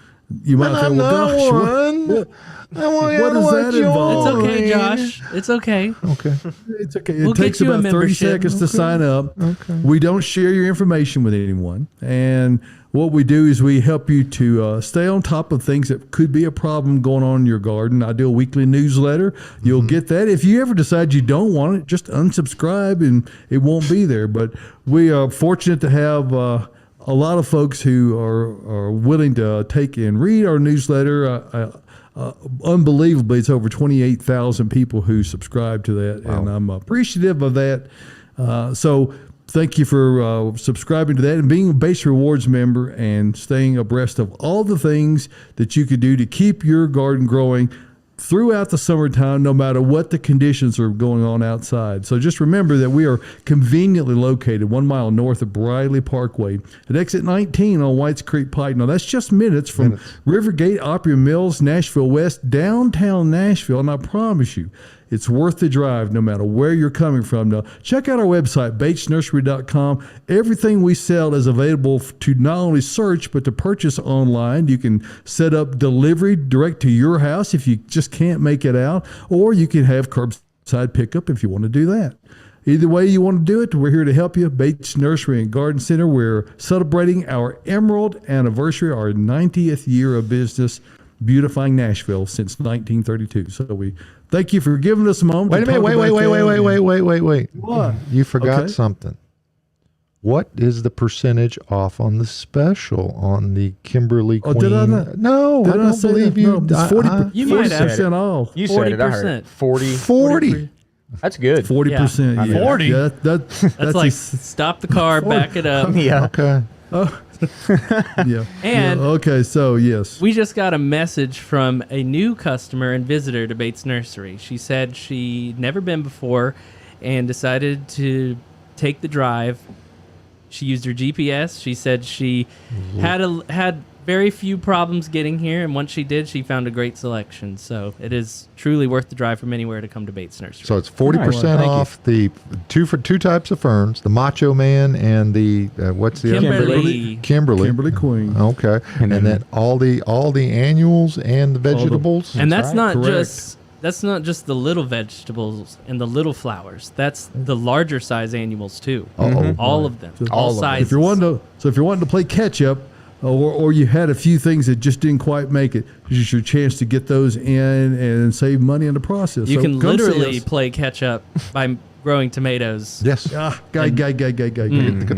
you might think, well, gosh, what does that involve? It's okay, Josh. It's okay. Okay. It's okay. We'll It takes get you a about 30 membership. seconds to sign up. Okay. We don't share your information with anyone. And what we do is we help you to stay on top of things that could be a problem going on in your garden. I do a weekly newsletter. You'll get that. If you ever decide you don't want it, just unsubscribe and it won't be there. But we are fortunate to have a lot of folks who are willing to take and read our newsletter. Unbelievably, it's over 28,000 people who subscribe to that, and I'm appreciative of that. So thank you for subscribing to that and being a Base Rewards member and staying abreast of all the things that you could do to keep your garden growing throughout the summertime, no matter what the conditions are going on outside. So just remember that we are conveniently located 1 mile north of Briley Parkway at exit 19 on Whites Creek Pike. Now, that's just minutes from Rivergate, Opry Mills, Nashville West, downtown Nashville, and I promise you, it's worth the drive no matter where you're coming from. Now, check out our website, batesnursery.com. Everything we sell is available to not only search, but to purchase online. You can set up delivery direct to your house if you just can't make it out, or you can have curbside pickup if you want to do that. Either way you want to do it, we're here to help you. Bates Nursery and Garden Center. We're celebrating our Emerald anniversary, our 90th year of business, beautifying Nashville since 1932. So we thank you for giving us a moment. Wait a minute. Wait. What? You forgot Okay. something. What is the percentage off on the special on the Kimberly Queen? Oh, did I not? No, Did I don't say believe that? you. No, it's 40%. You might have. 40% off. You said it. I heard 40%. 40. 40. That's good. 40%. Yeah. Yeah. 40? Yeah, That's like stop the car, back it up. Yeah. Okay. yeah. And Yeah, okay, so yes. we just got a message from a new customer and visitor to Bates Nursery. She said she'd never been before and decided to take the drive. She used her GPS. She said she had very few problems getting here, and once she did, she found a great selection. So it is truly worth the drive from anywhere to come to Bates Nursery. So it's 40% Thank you. off the two types of ferns, the Macho Man and the what's the Kimberly. other? Kimberly Queen. Okay, and then all the annuals and the vegetables. And that's right. not Correct. just the little vegetables and the little flowers. That's the larger size annuals too. Uh-oh. All of them, All all of them. sizes. If you're wanting to play catch up, or you had a few things that just didn't quite make it, this is your chance to get those in and save money in the process. you So can come see literally us. play catch up by growing tomatoes. Yes. Guy. Mm.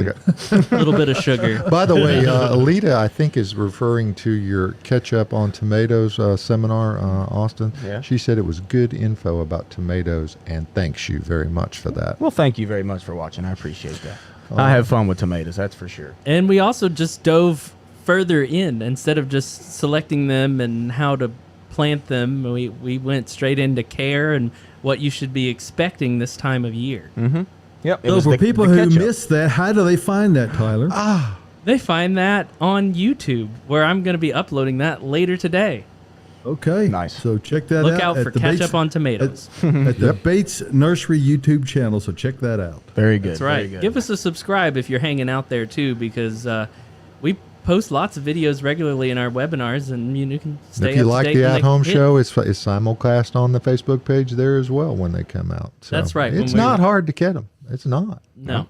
A little bit of sugar. By the way, Alita, I think, is referring to your ketchup on tomatoes seminar, Austin. Yeah. She said it was good info about tomatoes, and thanks you very much for that. Well, thank you very much for watching. I appreciate that. I have fun with tomatoes, that's for sure. And we also just dove further in instead of just selecting them and how to plant them. We went straight into care and what you should be expecting this time of year. Yep. It So was for the people who ketchup. missed that, how do they find that, Tyler? They find that on YouTube, where I'm going to be uploading that later today. Okay. Nice. So check that out. Look out at for the ketchup Bates- on tomatoes. At the Bates Nursery YouTube channel, so check that out. Very good. That's right. Very good. Give us a subscribe if you're hanging out there too, because we post lots of videos regularly in our webinars, and you can stay If you up to like date the when they at-home hit. show, it's simulcast on the Facebook page there as well when they come out. So That's right, It's when we- not hard to get them. It's not. No.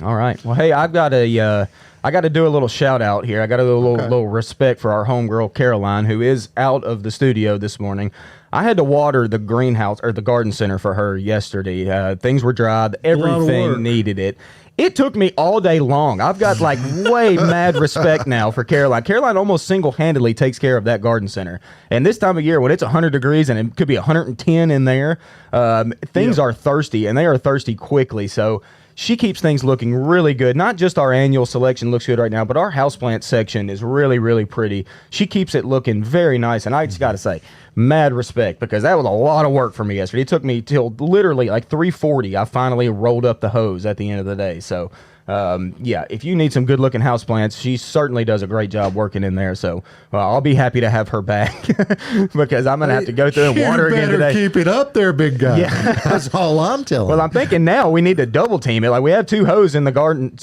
All right. Well, hey, I've got I got to do a little shout out here. I got to do a little respect for our homegirl Caroline, who is out of the studio this morning. I had to water the greenhouse or the garden center for her yesterday. Things were dry. lot of work. Everything needed it. It took me all day long. I've got like way mad respect now for Caroline. Caroline almost single-handedly takes care of that garden center. And this time of year, when it's 100 degrees and it could be 110 in there, things are thirsty, and they are thirsty quickly. So she keeps things looking really good. Not just our annual selection looks good right now, but our houseplant section is really, really pretty. She keeps it looking very nice. And I just got to say, mad respect, because that was a lot of work for me yesterday. It took me till literally like 3:40. I finally rolled up the hose at the end of the day. So, yeah, if you need some good looking houseplants, she certainly does a great job working in there. So I'll be happy to have her back because I'm going to have to go through and water you again better today. keep it up there, big guy. Yeah. That's all I'm telling Well, you. I'm thinking now we need to double team it. Like we have two hoses in the garden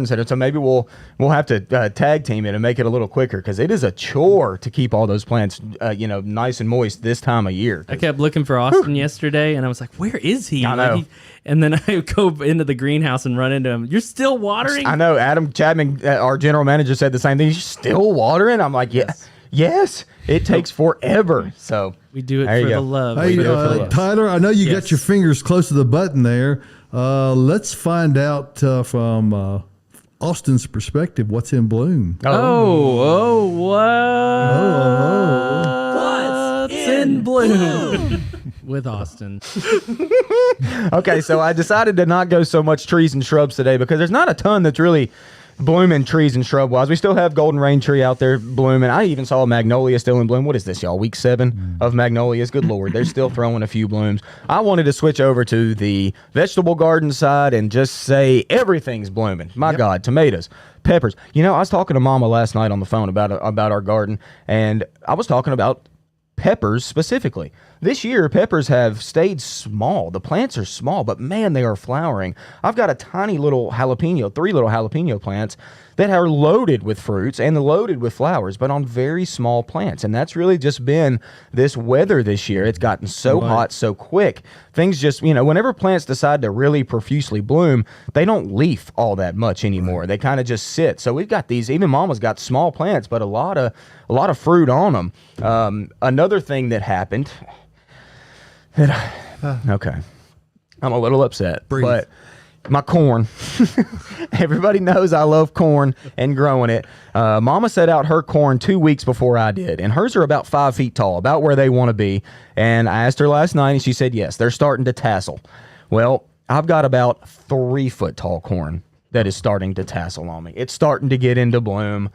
center, so maybe we'll have to tag team it and make it a little quicker, because it is a chore to keep all those plants, nice and moist this time of year. I kept looking for Austin yesterday, and I was like, "Where is he?" I know. And then I go into the greenhouse and run into him. You're still watering? I know Adam Chapman, our general manager, said the same thing. You're still watering? I'm like, yes. It takes forever. So We do it there you for go. the love. Hey, We do it for the love. Tyler, I know you Yes. got your fingers close to the button there. Let's find out from Austin's perspective what's in bloom. What's in bloom with Austin? Okay, so I decided to not go so much trees and shrubs today because there's not a ton that's really blooming trees and shrub wise. We still have golden rain tree out there blooming. I even saw a magnolia still in bloom. What is this, y'all? Week 7 of magnolias. Good Lord, they're still throwing a few blooms. I wanted to switch over to the vegetable garden side and just say everything's blooming. My God, tomatoes, peppers. I was talking to Mama last night on the phone about our garden, and I was talking about peppers specifically. this year, peppers have stayed small. The plants are small, but man, they are flowering. I've got a tiny little jalapeno, 3 little jalapeno plants that are loaded with fruits and loaded with flowers, but on very small plants. And that's really just been this weather this year. It's gotten so hot so quick. Things just, whenever plants decide to really profusely bloom, they don't leaf all that much anymore. They kind of just sit. So we've got these, even Mama's got small plants, but a lot of fruit on them. Another thing that happened, okay, I'm a little upset, but my corn. Everybody knows I love corn and growing it. Mama set out her corn 2 weeks before I did, and hers are about 5 feet tall, about where they want to be. And I asked her last night, and she said, yes, they're starting to tassel. Well, I've got about 3 foot tall corn that is starting to tassel on me. It's starting to get into bloom.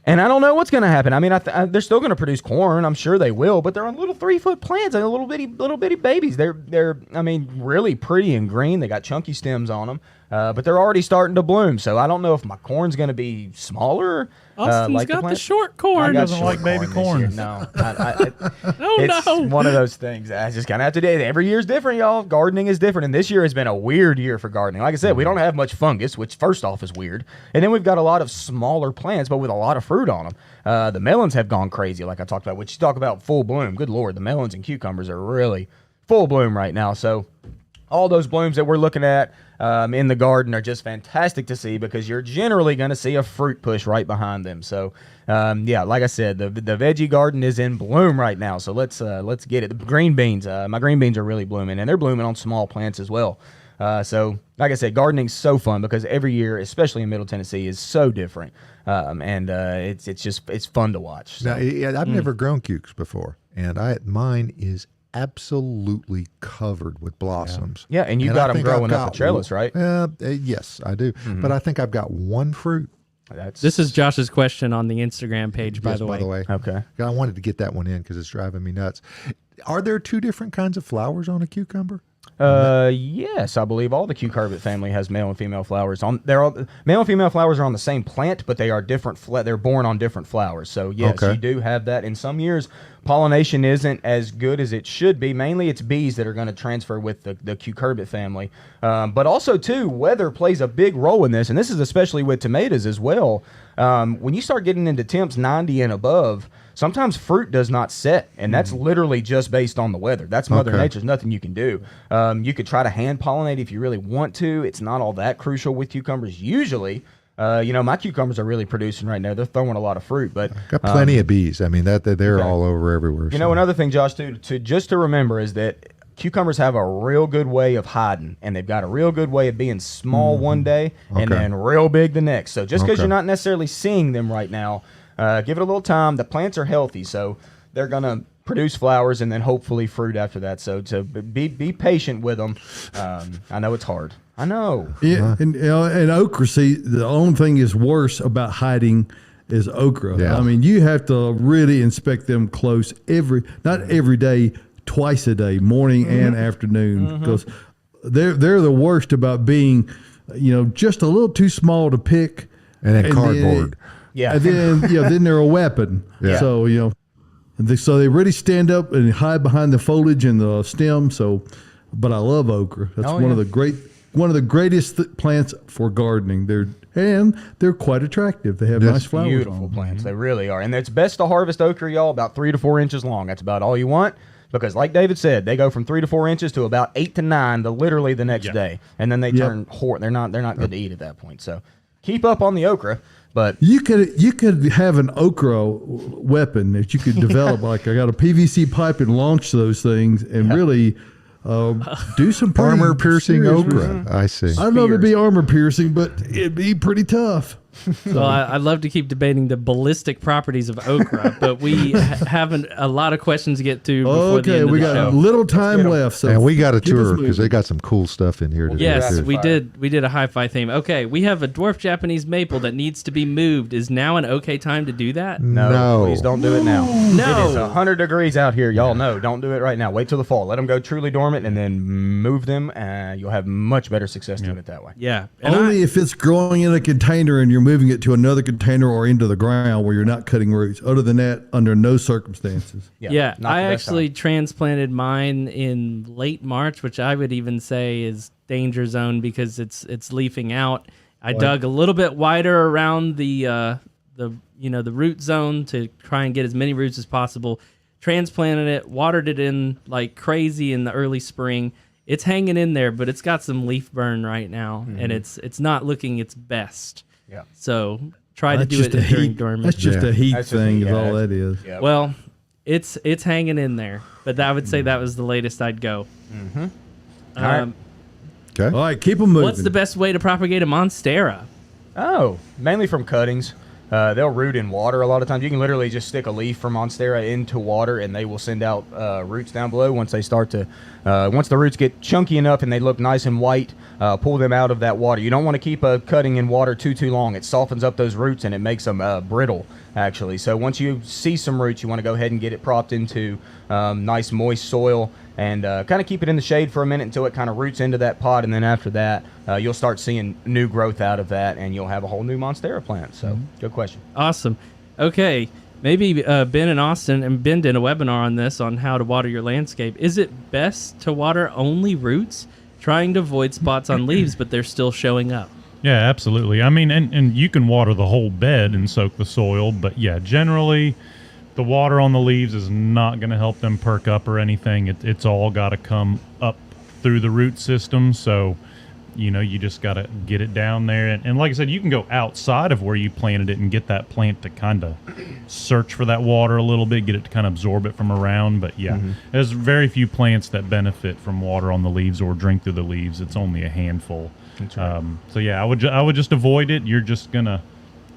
And I don't know what's going to happen. I mean, they're still going to produce corn. I'm sure they will, but they're on little 3-foot plants and little bitty babies. They're really pretty and green. They got chunky stems on them, but they're already starting to bloom. So I don't know if my corn's going to be smaller. Austin's got the short corn. Doesn't like baby corn. No, it's one of those things. I just kind of have to do it. Every year's different, y'all. Gardening is different, and this year has been a weird year for gardening. Like I said, we don't have much fungus, which first off is weird, and then we've got a lot of smaller plants, but with a lot of fruit on them. The melons have gone crazy, like I talked about. Which you talk about full bloom. Good Lord, the melons and cucumbers are really full bloom right now. So all those blooms that we're looking at in the garden are just fantastic to see, because you're generally going to see a fruit push right behind them. So, like I said, the veggie garden is in bloom right now. So let's get it. The green beans, my green beans are really blooming, and they're blooming on small plants as well. So, like I said, gardening's so fun because every year, especially in Middle Tennessee, is so different, and it's fun to watch. So. Now, I've never grown cukes before, and mine is absolutely covered with blossoms. Yeah, and you got them growing up a trellis, right? Yes, I do. Mm-hmm. But I think I've got one fruit. This is Josh's question on the Instagram page, by the way. Okay. I wanted to get that one in because it's driving me nuts. Are there 2 different kinds of flowers on a cucumber? Yes, I believe all the cucurbit family has male and female flowers. Male and female flowers are on the same plant, but they are different. They're born on different flowers. So yes, you do have that. In some years, pollination isn't as good as it should be. Mainly, it's bees that are going to transfer with the cucurbit family. But also, too, weather plays a big role in this, and this is especially with tomatoes as well. When you start getting into temps 90 and above, sometimes fruit does not set, and that's literally just based on the weather. That's Mother Nature's nothing you can do. You could try to hand pollinate if you really want to. It's not all that crucial with cucumbers usually. My cucumbers are really producing right now. They're throwing a lot of fruit, but got plenty of bees. I mean, they're all over everywhere. Another thing, Josh, to remember is that cucumbers have a real good way of hiding, and they've got a real good way of being small one day and then real big the next. So just because you're not necessarily seeing them right now, give it a little time. The plants are healthy, so they're going to produce flowers and then hopefully fruit after that. So to be patient with them. I know it's hard. I know. Yeah, and okra, see, the only thing is worse about hiding is okra. Yeah. I mean, you have to really inspect them close not every day, twice a day, morning and afternoon, because they're the worst about being, just a little too small to pick. And then cardboard. And then they're a weapon. Yeah. So, so they really stand up and hide behind the foliage and the stem. So, but I love okra. That's one of the greatest plants for gardening. They're quite attractive. They have nice flowers. Beautiful plants. They really are. And it's best to harvest okra, y'all, about 3 to 4 inches long. That's about all you want. Because, like David said, they go from 3 to 4 inches to about 8 to 9, literally the next day, and then they turn They're not good to eat at that point. So, keep up on the okra. But you could have an okra weapon that you could develop. Like I got a PVC pipe and launch those things and really do some armor piercing okra. Results. I see. I don't know if it'd be armor piercing, but it'd be pretty tough. Well, I'd love to keep debating the ballistic properties of okra, but we have a lot of questions to get to before the end of the show. We got a little time left. So and we got a tour because they got some cool stuff in here today. Yes, we did. We did a hi-fi theme. Okay, we have a dwarf Japanese maple that needs to be moved. Is now an okay time to do that? No. Please don't do it now. No. It is 100 degrees out here, y'all. No, don't do it right now. Wait till the fall. Let them go truly dormant and then move them, and you'll have much better success doing it that way. Yeah. Only if it's growing in a container and you're you're moving it to another container or into the ground where you're not cutting roots. Other than that, under no circumstances. Yeah, not I the best actually time. transplanted mine in late March, which I would even say is danger zone because it's leafing out. I dug a little bit wider around the root zone to try and get as many roots as possible. Transplanted it, watered it in like crazy in the early spring. It's hanging in there, but it's got some leaf burn right now, and it's not looking its best. Yeah. So try to That's do it just a during heat. dormant. That's just a heat That's just- thing. yeah, Is all that's- that is. Yeah. Well, it's hanging in there, but I would say that was the latest I'd go. All right. Okay. All right, keep them moving. What's the best way to propagate a monstera? Oh, mainly from cuttings. They'll root in water a lot of times. You can literally just stick a leaf from monstera into water, and they will send out roots down below. Once they start to, once the roots get chunky enough and they look nice and white, pull them out of that water. You don't want to keep a cutting in water too long. It softens up those roots and it makes them brittle, actually. So once you see some roots, you want to go ahead and get it propped into nice moist soil and kind of keep it in the shade for a minute until it kind of roots into that pot, and then after that, you'll start seeing new growth out of that, and you'll have a whole new monstera plant. So, good question. Awesome. Okay, maybe Ben and Austin, and Ben did a webinar on this, on how to water your landscape. Is it best to water only roots, trying to avoid spots on leaves, but they're still showing up? Yeah, absolutely. I mean, and you can water the whole bed and soak the soil, but yeah, generally the water on the leaves is not going to help them perk up or anything. It's all got to come up through the root system. So, you just got to get it down there. And like I said, you can go outside of where you planted it and get that plant to kind of search for that water a little bit, get it to kind of absorb it from around. But yeah, there's very few plants that benefit from water on the leaves or drink through the leaves. It's only a handful. That's right. So yeah, I would just avoid it. You're just going to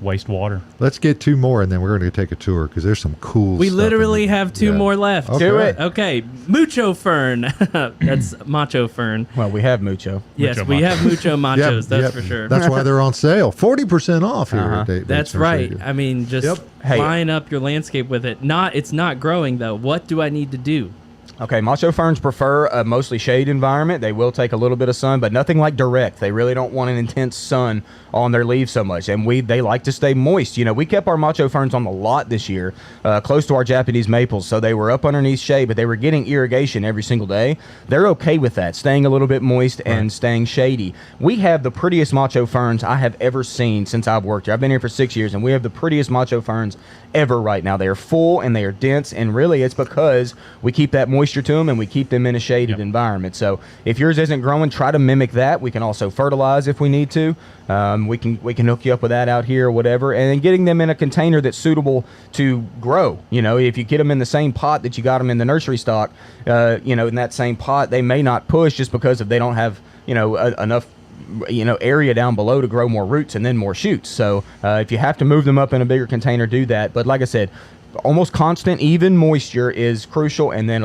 waste water. Let's get two more, and then we're going to take a tour because there's some cool We stuff literally in there. have two Yeah. more left. Okay. Do it. Okay, mucho fern. That's macho fern. Well, we have mucho. Yes, Mucho we macho. have mucho machos, Yep, that's yep. for sure. That's why they're on sale. 40% off here Uh-huh. at Bates That's Nursery. right. I mean, just Yep. Hey. line up your landscape with it. It's not growing though. What do I need to do? Okay, macho ferns prefer a mostly shade environment. They will take a little bit of sun, but nothing like direct. They really don't want an intense sun on their leaves so much, and they like to stay moist. We kept our macho ferns on the lot this year, close to our Japanese maples, so they were up underneath shade, but they were getting irrigation every single day. They're okay with that, staying a little bit moist and staying shady. We have the prettiest macho ferns I have ever seen since I've worked here. I've been here for 6 years, and we have the prettiest macho ferns ever right now. They are full and they are dense, and really it's because we keep that moisture to them and we keep them in a shaded environment. So if yours isn't growing, try to mimic that. We can also fertilize if we need to. We can hook you up with that out here or whatever, and then getting them in a container that's suitable to grow. If you get them in the same pot that you got them in the nursery stock, in that same pot, they may not push just because they don't have enough area down below to grow more roots and then more shoots. So if you have to move them up in a bigger container, do that. But like I said, almost constant, even moisture is crucial, and then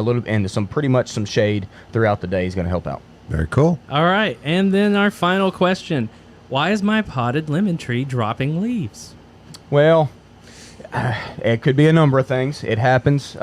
pretty much some shade throughout the day is going to help out. Very cool. All right, and then our final question: why is my potted lemon tree dropping leaves? Well, it could be a number of things. It happens.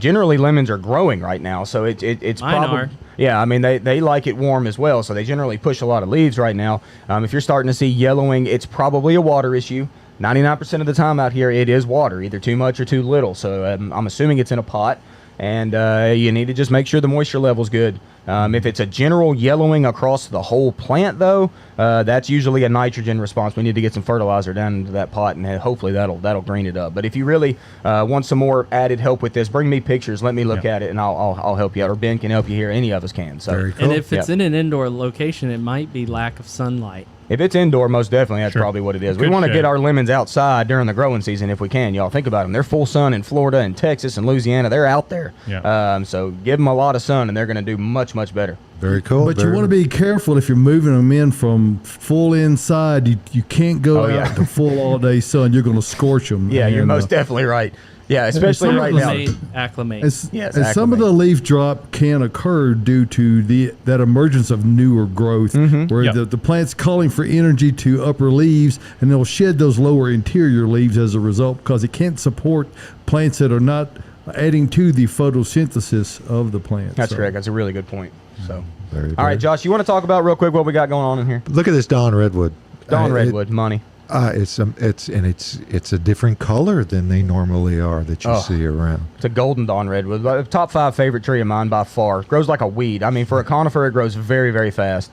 Generally lemons are growing right now, so it's Mine probably are. Yeah. I mean they like it warm as well, so they generally push a lot of leaves right now. If you're starting to see yellowing, it's probably a water issue. 99% of the time out here, it is water, either too much or too little. So I'm assuming it's in a pot, and you need to just make sure the moisture level's good. If it's a general yellowing across the whole plant, though, that's usually a nitrogen response. We need to get some fertilizer down into that pot, and hopefully that'll green it up. But if you really want some more added help with this, bring me pictures. Let me look at it, and I'll help you out. Or Ben can help you here. Any of us can. So Very cool. And if it's in an indoor location, it might be lack of sunlight. if it's indoor, most definitely that's probably what it is. We Good want to shade. get our lemons outside during the growing season if we can. Y'all think about them. They're full sun in Florida and Texas and Louisiana. They're out there. Yeah. So give them a lot of sun, and they're going to do much, much better. Very cool. But you Very- want to be careful if you're moving them in from full inside. You can't go Oh, yeah. out to full all day sun. You're going to scorch them. Yeah, you're And, most definitely right. Yeah, especially some right of now. Acclimate. Yes, and some of the leaf drop can occur due to that emergence of newer growth, where Yep. the plant's calling for energy to upper leaves, and they'll shed those lower interior leaves as a result because it can't support plants that are not adding to the photosynthesis of the plant. That's So- correct. That's a really good point. So, Very, all right, very- Josh, you want to talk about real quick what we got going on in here? Look at this Don Redwood. Dawn redwood, money. It's a different color than they normally are that you see around. It's a golden dawn redwood. Top 5 favorite tree of mine by far. Grows like a weed. I mean, for a conifer, it grows very, very fast.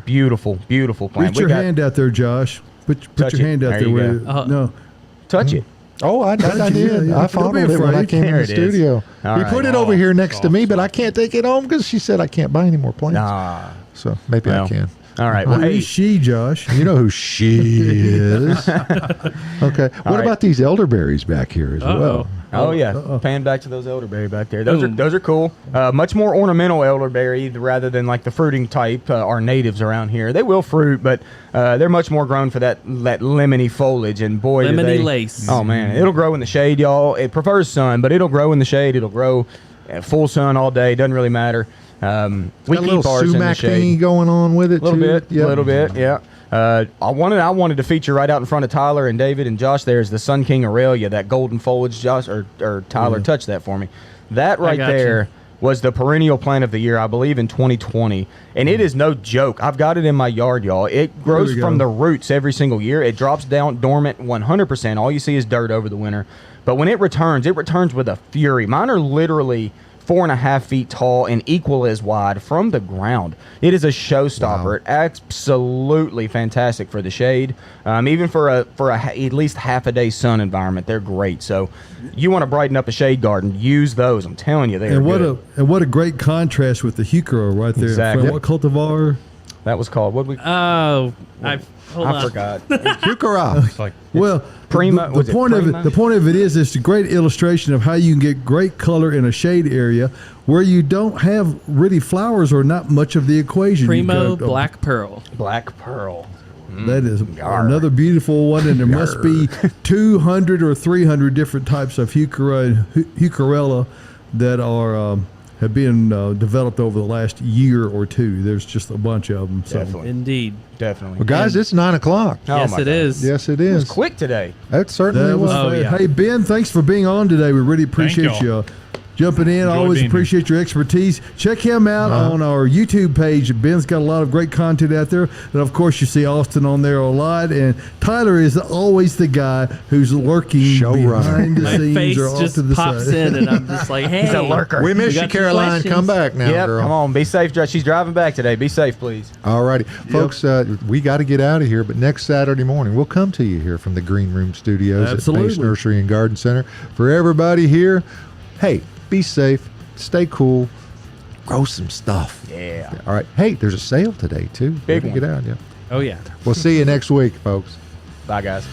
Beautiful, beautiful plant. Put your hand out there, Josh. Put your hand out there. No. Touch it. Oh, I did. Yeah. I followed it when I came in the studio. We put it over here next to me, but I can't take it home because she said I can't buy any more plants. So maybe I can. All right. Well, Who's she, Josh? You know who she is. Okay. What about these elderberries back here as well? Oh yeah, pan back to those elderberry back there. Those are cool. Much more ornamental elderberry rather than like the fruiting type. Our natives around here, they will fruit, but they're much more grown for that lemony foliage. And boy, lemony lace. Oh man, it'll grow in the shade, y'all. It prefers sun, but it'll grow in the shade. It'll grow full sun all day. Doesn't really matter. We keep ours in the shade. Thingy going on with it a little bit, yeah. I wanted to feature right out in front of Tyler and David and Josh. There's the Sun King Aurelia, that golden foliage. Josh or Tyler, touch that for me. That right there was the perennial plant of the year, I believe, in 2020, and it is no joke. I've got it in my yard, y'all. It grows from the roots every single year. It drops down dormant 100%. All you see is dirt over the winter, but when it returns with a fury. Mine are literally 4.5 feet tall and equal as wide from the ground. It is a showstopper. Wow. Absolutely fantastic for the shade. Even for at least half a day sun environment, they're great. So you want to brighten up a shade garden, use those. I'm telling you, they're good. What a great contrast with the heuchera right there. Exactly. What cultivar? That was called. What we? Oh, I forgot. Heuchera. Well, Prima. The point of it is it's a great illustration of how you can get great color in a shade area where you don't have really flowers or not much of the equation. Primo Black Pearl. Black Pearl. That is another beautiful one, and there must be 200 or 300 different types of heucherella that are have been developed over the last year or two. There's just a bunch of them. So. Definitely. Indeed. Definitely. Well, guys, it's 9 o'clock. Yes, it is. Yes, it is. It was quick today. That certainly was. Hey, Ben, thanks for being on today. We really appreciate you jumping in. I always appreciate your expertise. Check him out on our YouTube page. Ben's got a lot of great content out there. And, of course, you see Austin on there a lot. And Tyler is always the guy who's lurking behind the scenes. My face or off just to the pops side. in, and I'm just like, hey. He's a lurker. We miss you, Caroline. Come back now, girl. Come on. Be safe. She's driving back today. Be safe, please. All righty. Folks, we got to get out of here, but next Saturday morning, we'll come to you here from the Green Room Studios at Base Nursery and Garden Center. For everybody here, hey, be safe. Stay cool. Grow some stuff. Yeah. All right. Hey, there's a sale today, too. Big one. Get out, Oh, yeah. We'll see you next week, folks. Bye, guys.